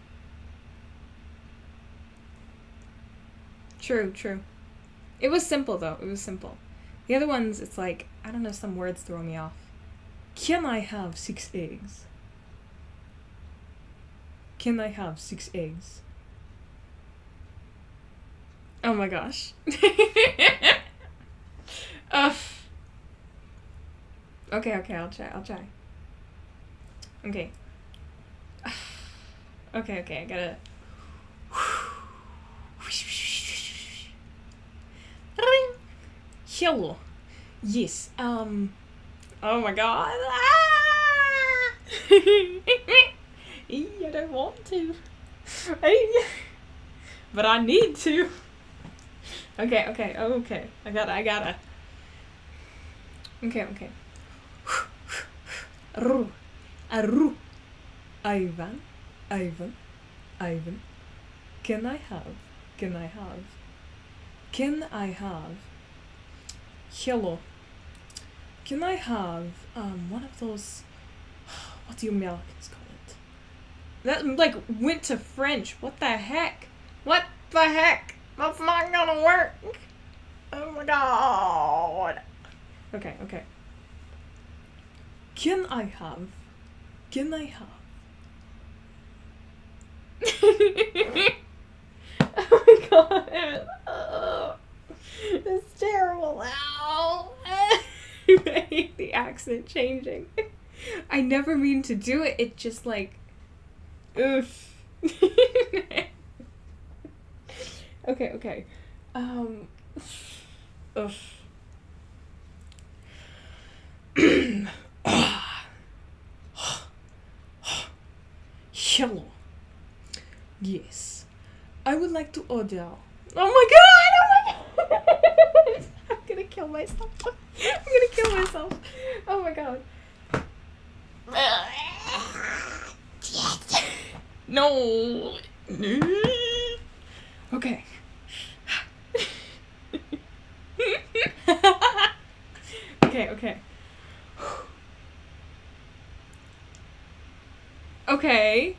True, true. It was simple though. It was simple. The other ones, it's like, I don't know, some words throw me off. Can I have 6 eggs? Can I have 6 eggs? Oh my gosh. Okay, I'll try. Okay. Okay, I gotta... Ring. Hello. Yes, oh my god. Ah! I don't want to. But I need to. Okay. I gotta. Okay. Aru. Ivan. Can I have? Hello. Can I have, one of those, what do you Americans call it? That, like, went to French. What the heck? That's not gonna work. Oh my god. Okay. Can I have? Oh my god. Oh, it's terrible. Ow. I hate the accent changing. I never mean to do it. It just like, oof. Okay. Oof. Hello. Yes. I would like to order. Oh my god! I'm gonna kill myself. Oh my god. No. Okay.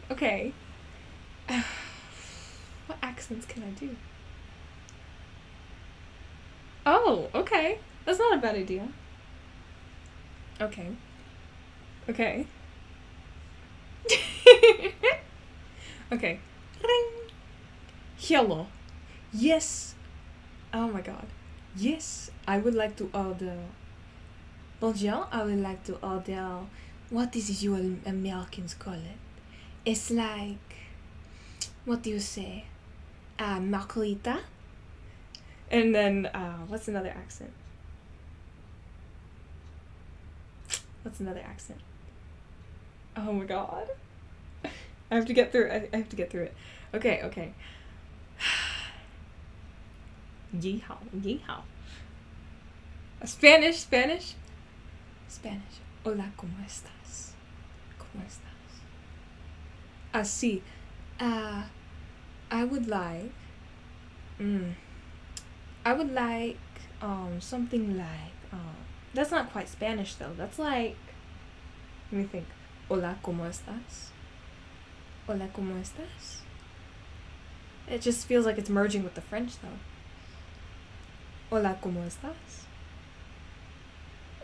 Okay. What accents can I do? Oh, okay. That's not a bad idea. Okay. Okay. Ring. Hello. Yes. Oh my god. Yes, I would like to order. Bonjour, I would like to order. What is you Americans call it? It's like, what do you say? Margarita. And then, what's another accent? Oh my god. I have to get through it. Okay. Yeehaw. Spanish. Hola, ¿cómo estás? Sí. I would like something like that's not quite Spanish though. That's like, let me think. Hola, ¿cómo estás? Hola, ¿cómo estás? It just feels like it's merging with the French, though. Hola, ¿cómo estás?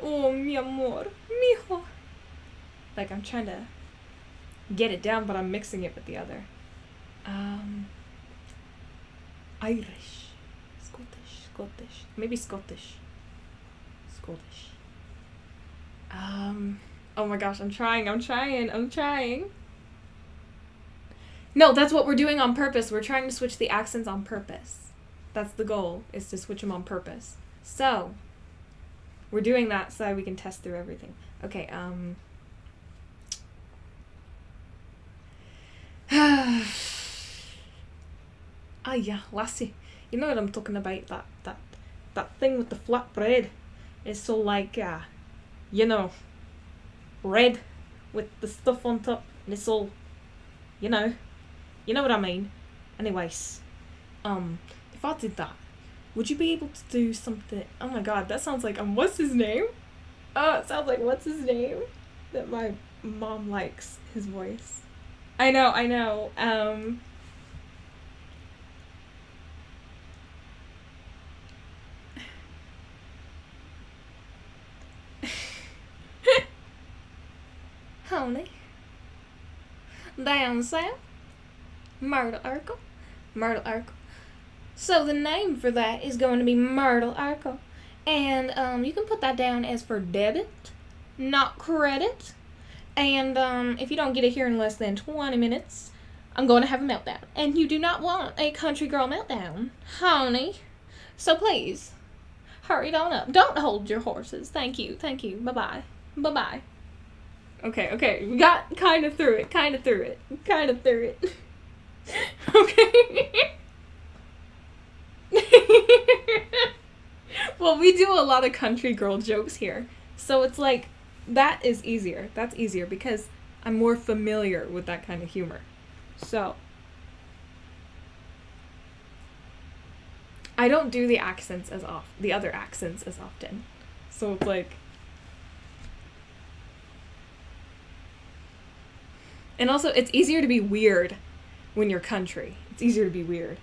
Oh, mi amor, mijo. Like, I'm trying to get it down, but I'm mixing it with the other. Irish. Scottish. Maybe Scottish. Oh my gosh, I'm trying. No, that's what we're doing on purpose. We're trying to switch the accents on purpose. That's the goal, is to switch them on purpose. So, we're doing that so that we can test through everything. Okay, Ah, yeah, lassie. You know what I'm talking about, that thing with the flat bread. It's so like, you know, red with the stuff on top, and it's all, you know what I mean. Anyways, if I did that, would you be able to do something? Oh my god, that sounds like, what's his name? Oh, it sounds like, what's his name? That my mom likes his voice. I know, Honey. Down south. Myrtle Urkel. So the name for that is going to be Myrtle Urkel. And you can put that down as for debit, not credit. And if you don't get it here in less than 20 minutes, I'm going to have a meltdown. And you do not want a country girl meltdown, honey. So please, hurry on up. Don't hold your horses. Thank you. Bye-bye. Okay. We got kind of through it. Okay. Well, we do a lot of country girl jokes here. So it's like, that is easier. That's easier because I'm more familiar with that kind of humor. So, I don't do the other accents as often. So it's like, and also it's easier to be weird when you're country. It's easier to be weird.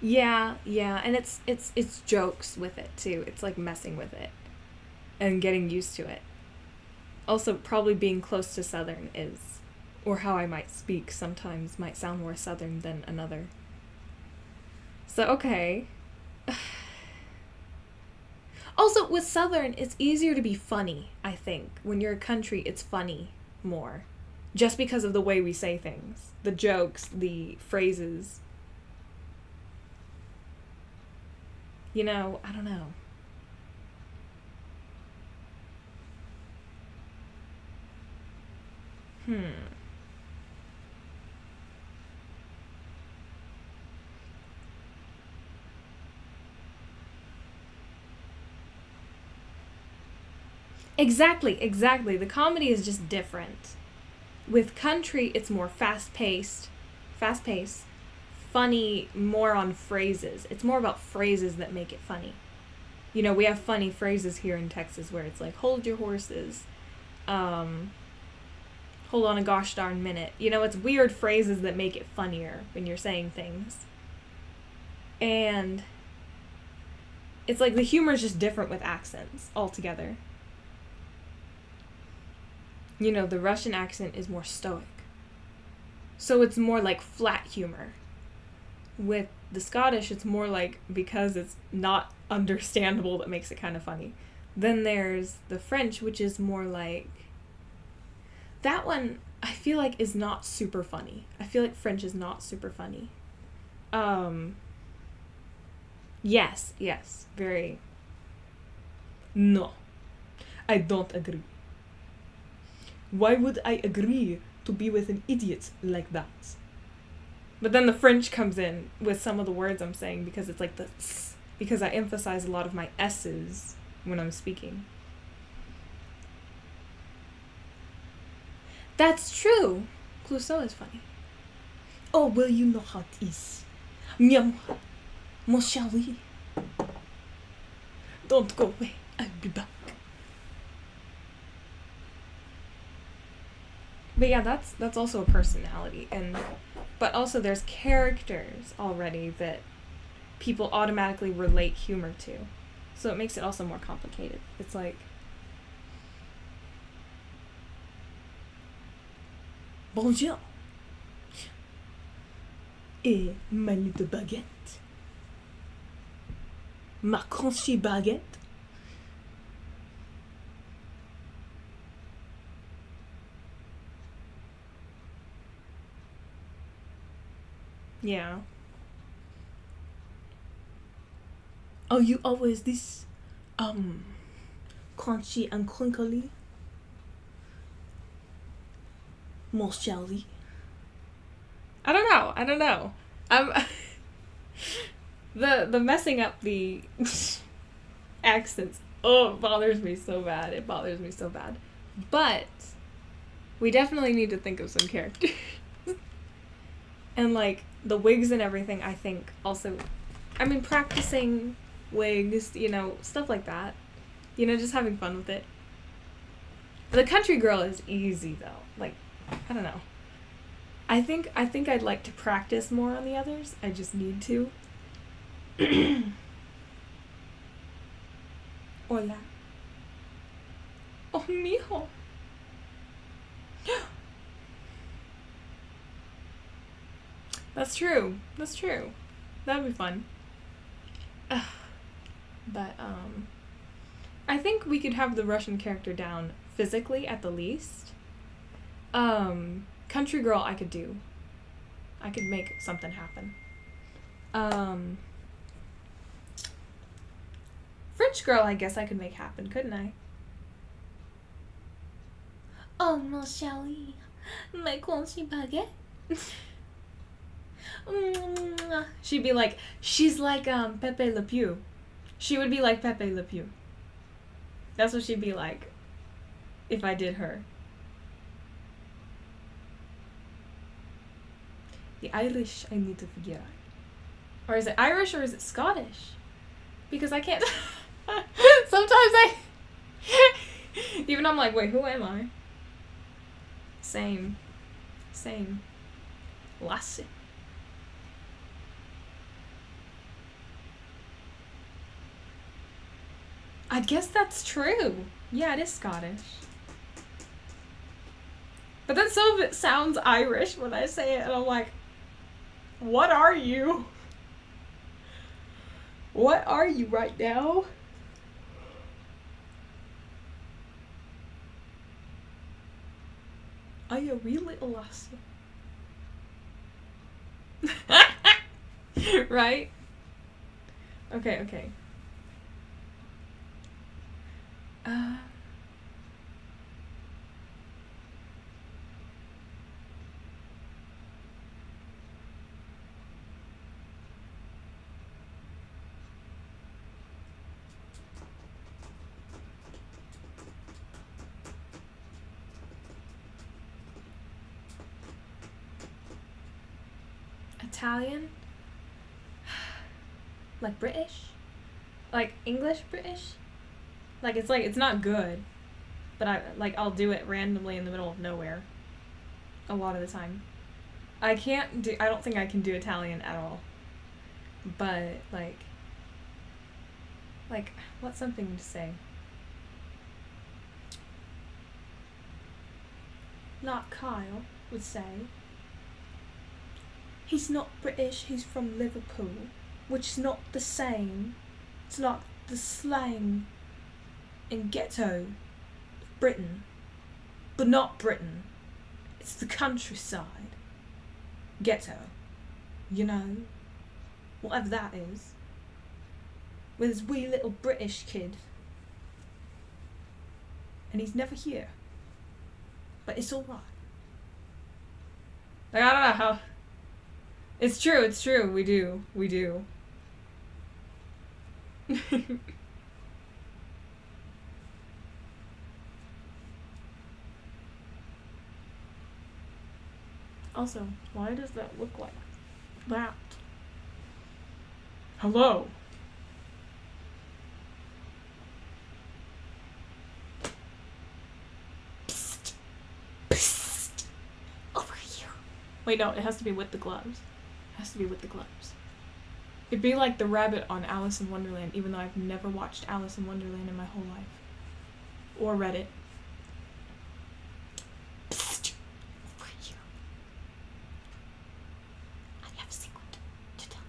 Yeah, and it's jokes with it too. It's like messing with it and getting used to it. Also, probably being close to Southern is, or how I might speak sometimes might sound more Southern than another. So, okay. Also, with Southern, it's easier to be funny, I think. When you're a country, it's funny more. Just because of the way we say things. The jokes, the phrases. You know, I don't know. Exactly. The comedy is just different. With country, it's more fast-paced, funny, more on phrases. It's more about phrases that make it funny. You know, we have funny phrases here in Texas where it's like, hold your horses, hold on a gosh darn minute. You know, it's weird phrases that make it funnier when you're saying things. And it's like the humor is just different with accents altogether. You know, the Russian accent is more stoic. So it's more like flat humor. With the Scottish, it's more like, because it's not understandable, that makes it kind of funny. Then there's the French, which is more like, that one I feel like is not super funny. I feel like French is not super funny. Yes, very. No, I don't agree. Why would I agree to be with an idiot like that? But then the French comes in with some of the words I'm saying, because it's like the tss, because I emphasize a lot of my S's when I'm speaking. That's true. Clouseau is funny. Oh, well, you know how it is. Mi amor, mon chéri. Don't go away. I'll be back. But yeah, that's also a personality, but also there's characters already that people automatically relate humor to, so it makes it also more complicated. It's like, bonjour, et ma little baguette, ma crunchy baguette. Yeah. Are you always this crunchy and crinkly, mon chéri? I don't know. I'm the messing up the accents. Oh, it bothers me so bad. But we definitely need to think of some characters. And like the wigs and everything, I think also, I mean, practicing wigs, you know, stuff like that. You know, just having fun with it. The country girl is easy though. Like, I don't know. I think I'd like to practice more on the others. I just need to. Hola. Oh, mijo. That's true. That'd be fun. But, I think we could have the Russian character down physically at the least. Country girl I could do. I could make something happen. French girl I guess I could make happen, couldn't I? Oh, mon chéri, my crunchy baguette. She's like Pepe Le Pew. She would be like Pepe Le Pew. That's what she'd be like if I did her. The Irish I need to figure out. Or is it Irish or is it Scottish? Because I can't sometimes even I'm like, wait, who am I? Same. Lassie. I guess that's true. Yeah, it is Scottish. But then some of it sounds Irish when I say it, and I'm like, what are you? What are you right now? Are you a wee little lassie? Right? Okay. Italian? Like British? Like English British? Like it's not good, but I'll do it randomly in the middle of nowhere. A lot of the time. I don't think I can do Italian at all. But like what's something to say? Like Kyle would say. He's not British, he's from Liverpool, which is not the same. It's like the slang in ghetto Britain, but not Britain. It's the countryside. Ghetto. You know? Whatever that is. With his wee little British kid. And he's never here. But it's alright. Like, I don't know how... It's true, we do. Also, why does that look like that? Hello? Psst. Wait, no, it has to be with the gloves. It has to be with the gloves. It'd be like the rabbit on Alice in Wonderland, even though I've never watched Alice in Wonderland in my whole life. Or read it. Psst! Over here. I have a secret to tell you.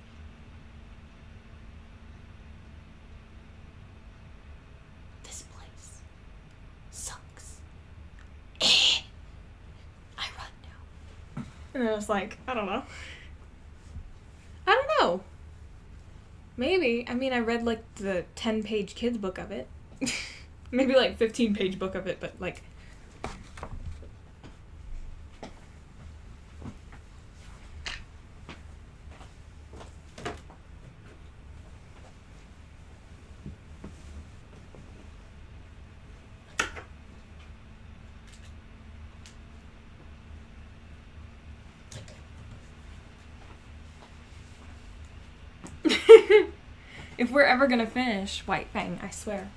This place sucks. I run now. And I was like, I don't know. I don't know. Maybe. I mean, I read like the 10-page kids book of it. Maybe like 15-page book of it, but like. If we're ever gonna finish White Fang, I swear.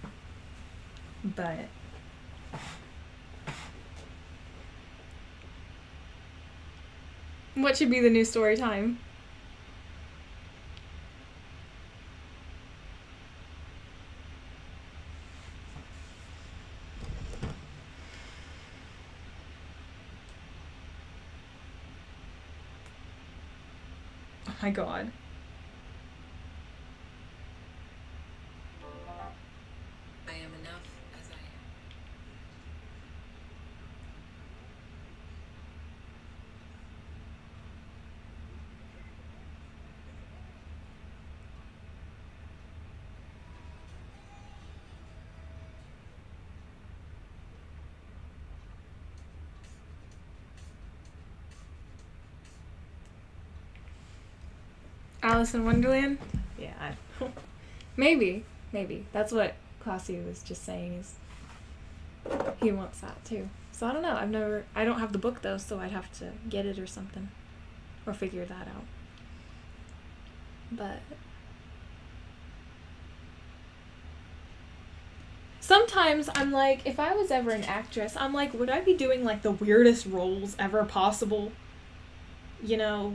But what should be the new story time? Oh my god. I am enough as I am. Alice in Wonderland? Yeah, maybe. That's what Classy was just saying, is he wants that too. So I don't know. I don't have the book though, so I'd have to get it or something. Or figure that out. But sometimes I'm like, if I was ever an actress, I'm like, would I be doing like the weirdest roles ever possible? You know?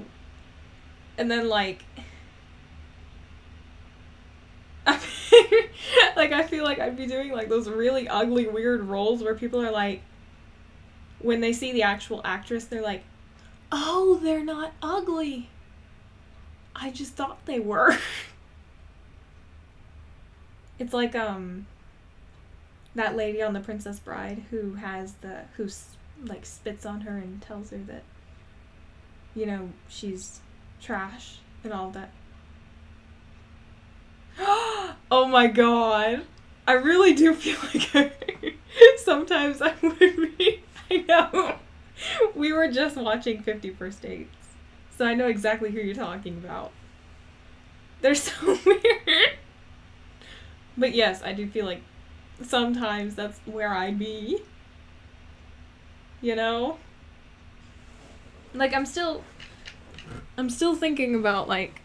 And then like like I feel like I'd be doing like those really ugly weird roles where people are like, when they see the actual actress, they're like, oh, they're not ugly, I just thought they were. It's like that lady on The Princess Bride who like spits on her and tells her that, you know, she's trash and all that. Oh my god. I really do feel like sometimes I would be. I know. We were just watching 50 First Dates, so I know exactly who you're talking about. They're so weird. But yes, I do feel like sometimes that's where I'd be. You know? Like, I'm still thinking about, like,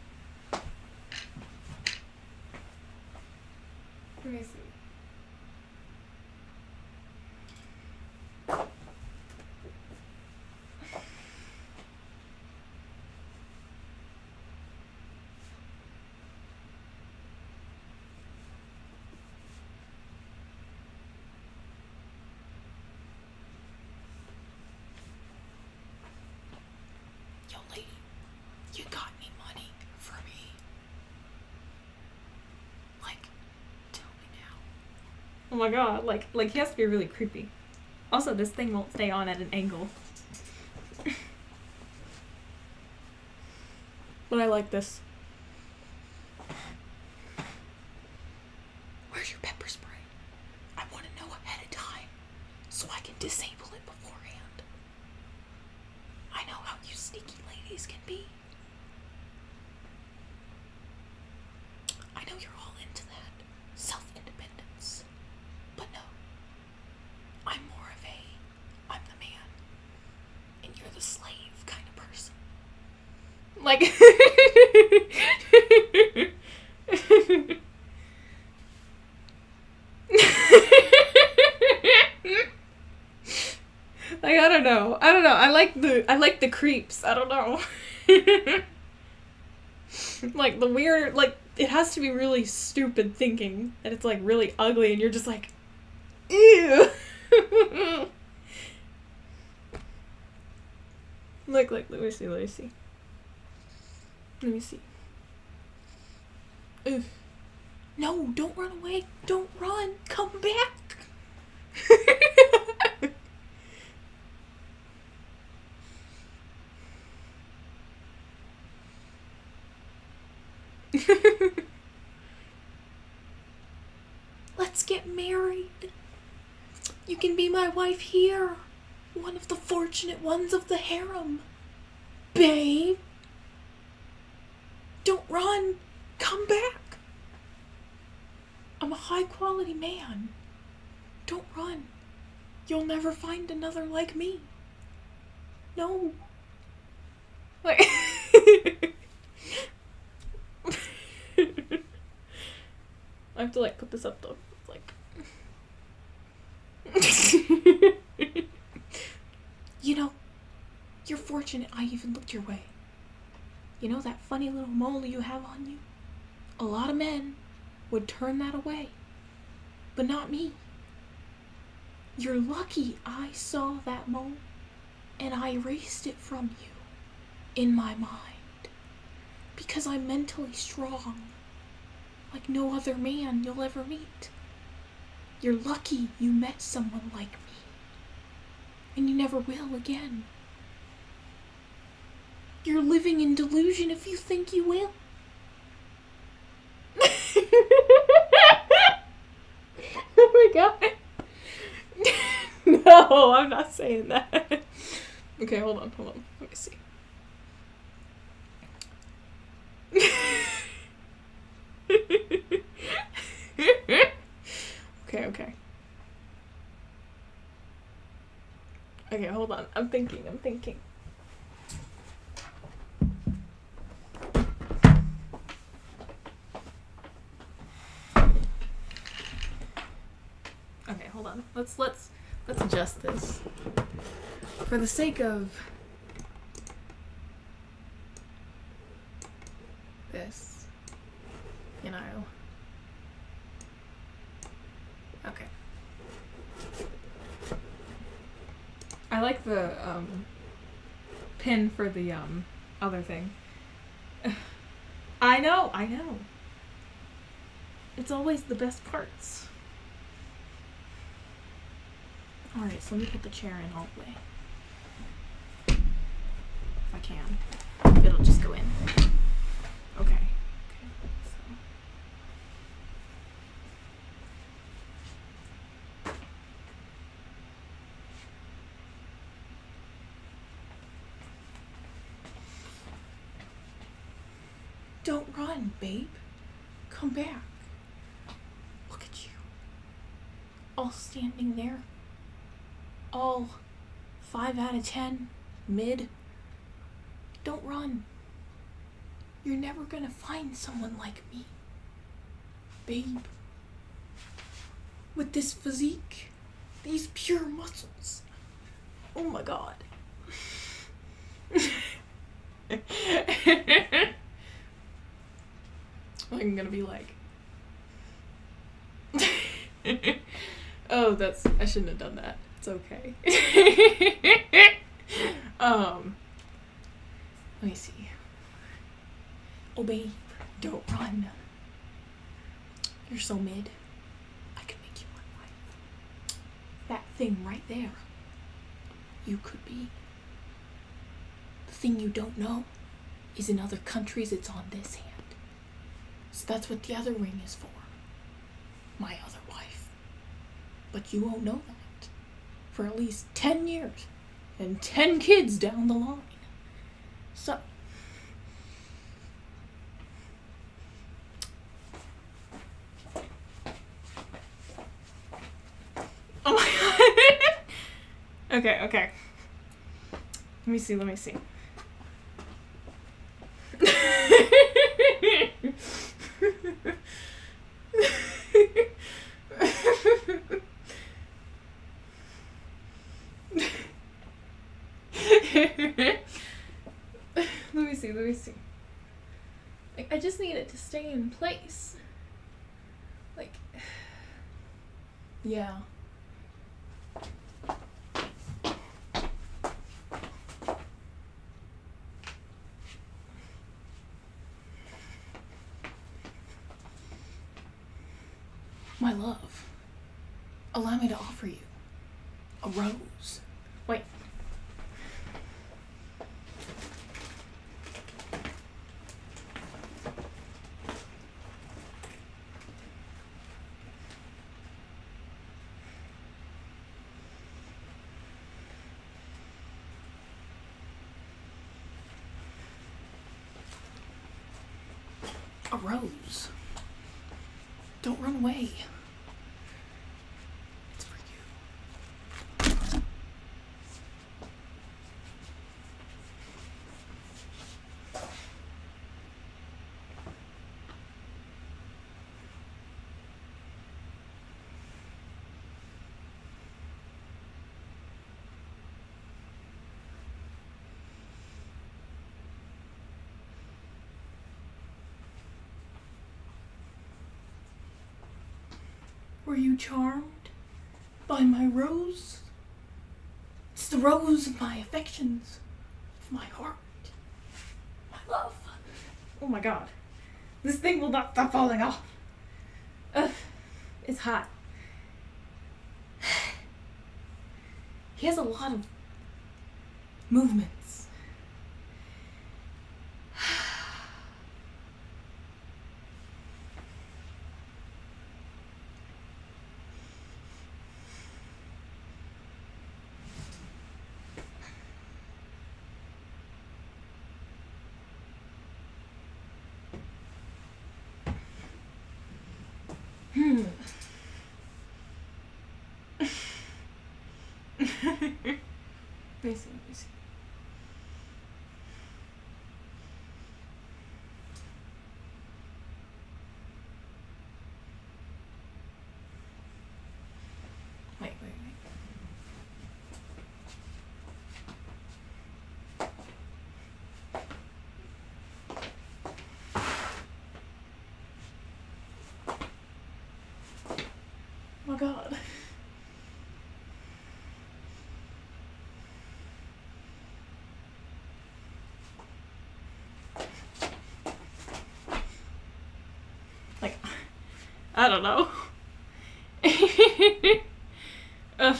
let me see. Yo, lady, you got any money for me? Like, tell me now. Oh my god, like he has to be really creepy. Also, this thing won't stay on at an angle. But I like this. Where's your pepper spray? I want to know ahead of time so I can disable it beforehand. I know how you sneaky ladies can be. I know you're all into that self-independence. But no. I'm more of I'm the man and you're the slave kind of person. Like Like, I don't know. I like the creeps. I don't know. Like the weird, like it has to be really stupid thinking and it's like really ugly and you're just like, ew. Look, let me see. Ugh. No, don't run away. Don't run. Come back. Let's get married. You can be my wife here. One of the fortunate ones of the harem. Babe. Don't run. Come back. I'm a high quality man. Don't run. You'll never find another like me. No. Like I have to like put this up though. Like you know, you're fortunate I even looked your way. You know that funny little mole you have on you? A lot of men would turn that away. But not me. You're lucky I saw that mole and I erased it from you in my mind. Because I'm mentally strong. Like no other man you'll ever meet. You're lucky you met someone like me. And you never will again. You're living in delusion if you think you will. Oh my god. No, I'm not saying that. Okay, hold on. Let me see. Okay. Okay, hold on. I'm thinking. Okay, hold on. Let's adjust this. For the sake of this, you know. Okay. I like the pin for the other thing. I know. It's always the best parts. Alright, so let me put the chair in all the way. If I can. If it'll just go in. Okay. So. Don't run, babe. Come back. Look at you. All standing there. All 5 out of 10, mid. Don't run. You're never gonna find someone like me. Babe. With this physique, these pure muscles. Oh my god. I'm gonna be like... Oh, I shouldn't have done that. It's okay. Let me see. Oh, babe, don't run. You're so mid. I could make you my wife. That thing right there, you could be. The thing you don't know is in other countries it's on this hand. So that's what the other ring is for. My other wife. But you won't know that. For at least 10 years. And 10 kids down the line. So. Oh my god. Okay. Let me see. just need it to stay in place. Like, yeah. My love, allow me to offer you a rose. Wait. A rose. Don't run away. It's for you. Were you charmed by my rose? It's the rose of my affections, of my heart, my love. Oh my god. This thing will not stop falling off. Ugh, it's hot. He has a lot of movements. Let me see. Wait. Oh my god. Like, I don't know. Ugh.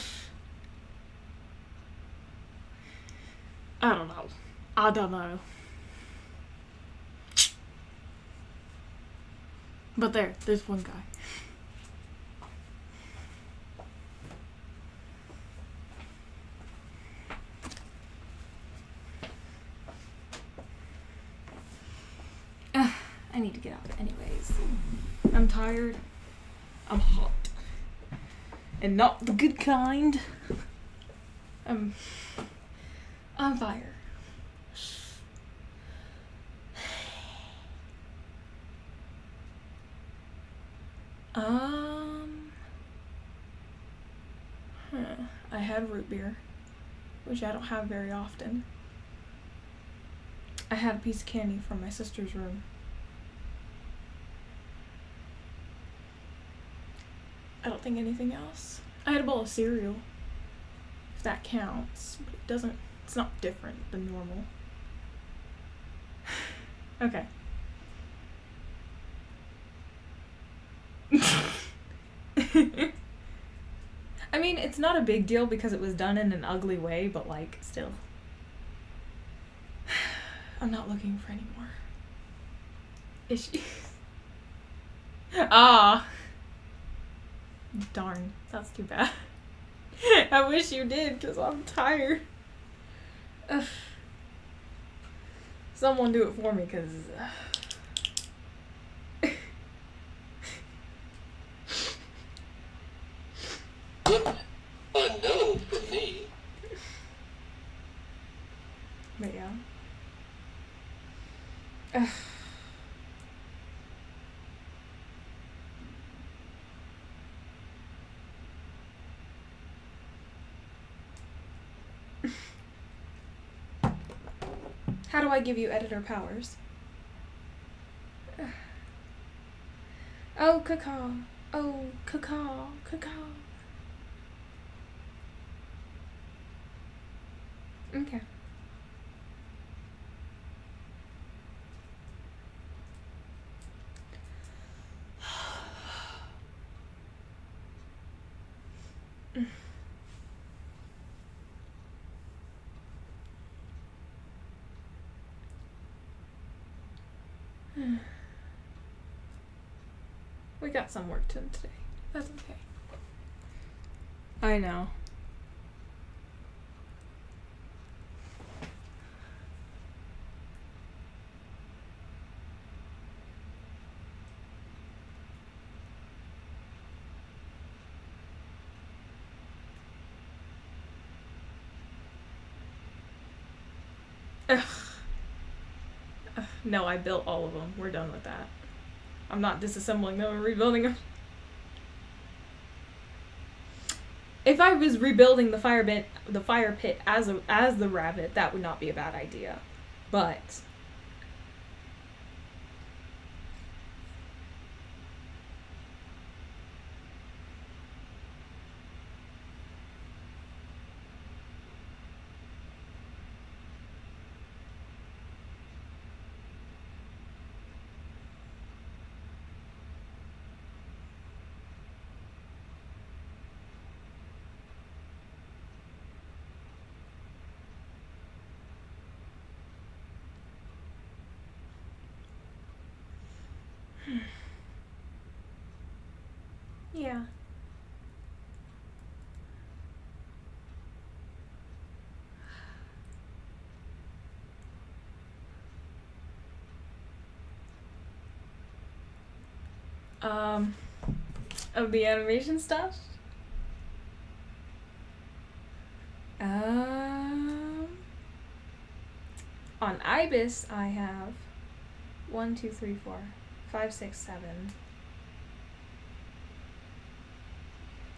I don't know. But there's one guy. I need to get up anyways. I'm tired. I'm hot. And not the good kind. I'm on fire. I had root beer, which I don't have very often. I had a piece of candy from my sister's room. I don't think anything else. I had a bowl of cereal, if that counts, but it doesn't, it's not different than normal. Okay. I mean, it's not a big deal because it was done in an ugly way, but like, still. I'm not looking for any more issues. Ah. Darn, that's too bad. I wish you did, because I'm tired. Ugh. Someone do it for me, because... A no for me. But yeah. Ugh. How do I give you editor powers? Ugh. caca. Oh, caca. Caca. Okay. We got some work done today. That's okay. I know. No, I built all of them. We're done with that. I'm not disassembling them and rebuilding them. If I was rebuilding the fire pit as the rabbit, that would not be a bad idea. But yeah. Of the animation stuff? On Ibis, I have 1, 2, 3, 4, 5, 6, 7.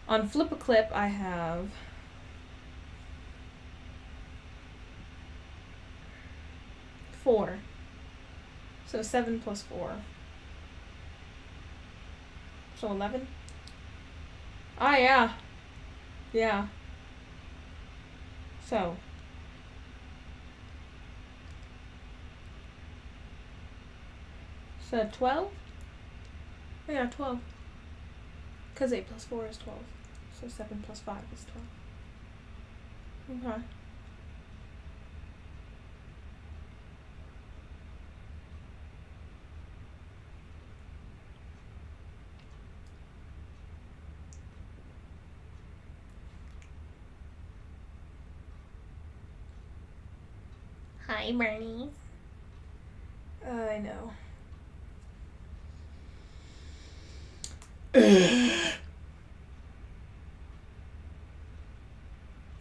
On Flip-A-Clip, I have 4. So 7 plus 4. So 11? Ah, yeah. Yeah. So. So 12? Oh, yeah, 12. Because 8 plus 4 is 12. So 7 plus 5 is 12. Okay. Hi, Bernie. I know.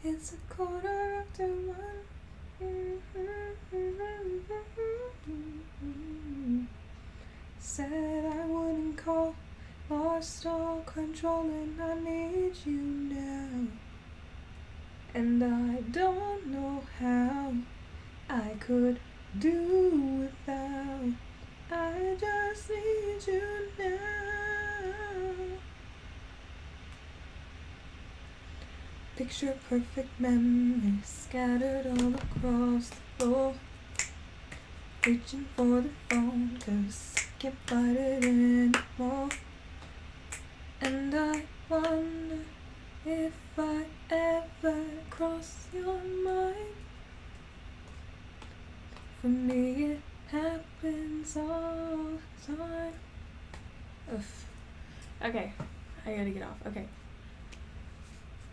It's 1:15. Said I wouldn't call, lost all control, and I need you now. And I don't know how I could do without. I just need you now. Picture perfect memories scattered all across the floor. Reaching for the phone 'cause I can't fight it anymore. And I wonder if I ever cross your mind. For me it happens all the time. Oof. Okay, I gotta get off. Okay.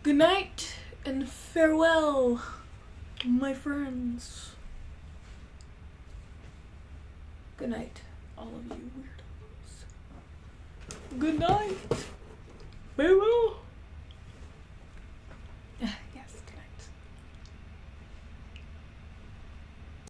Good night and farewell, my friends. Good night, all of you weirdos. Good night. Farewell.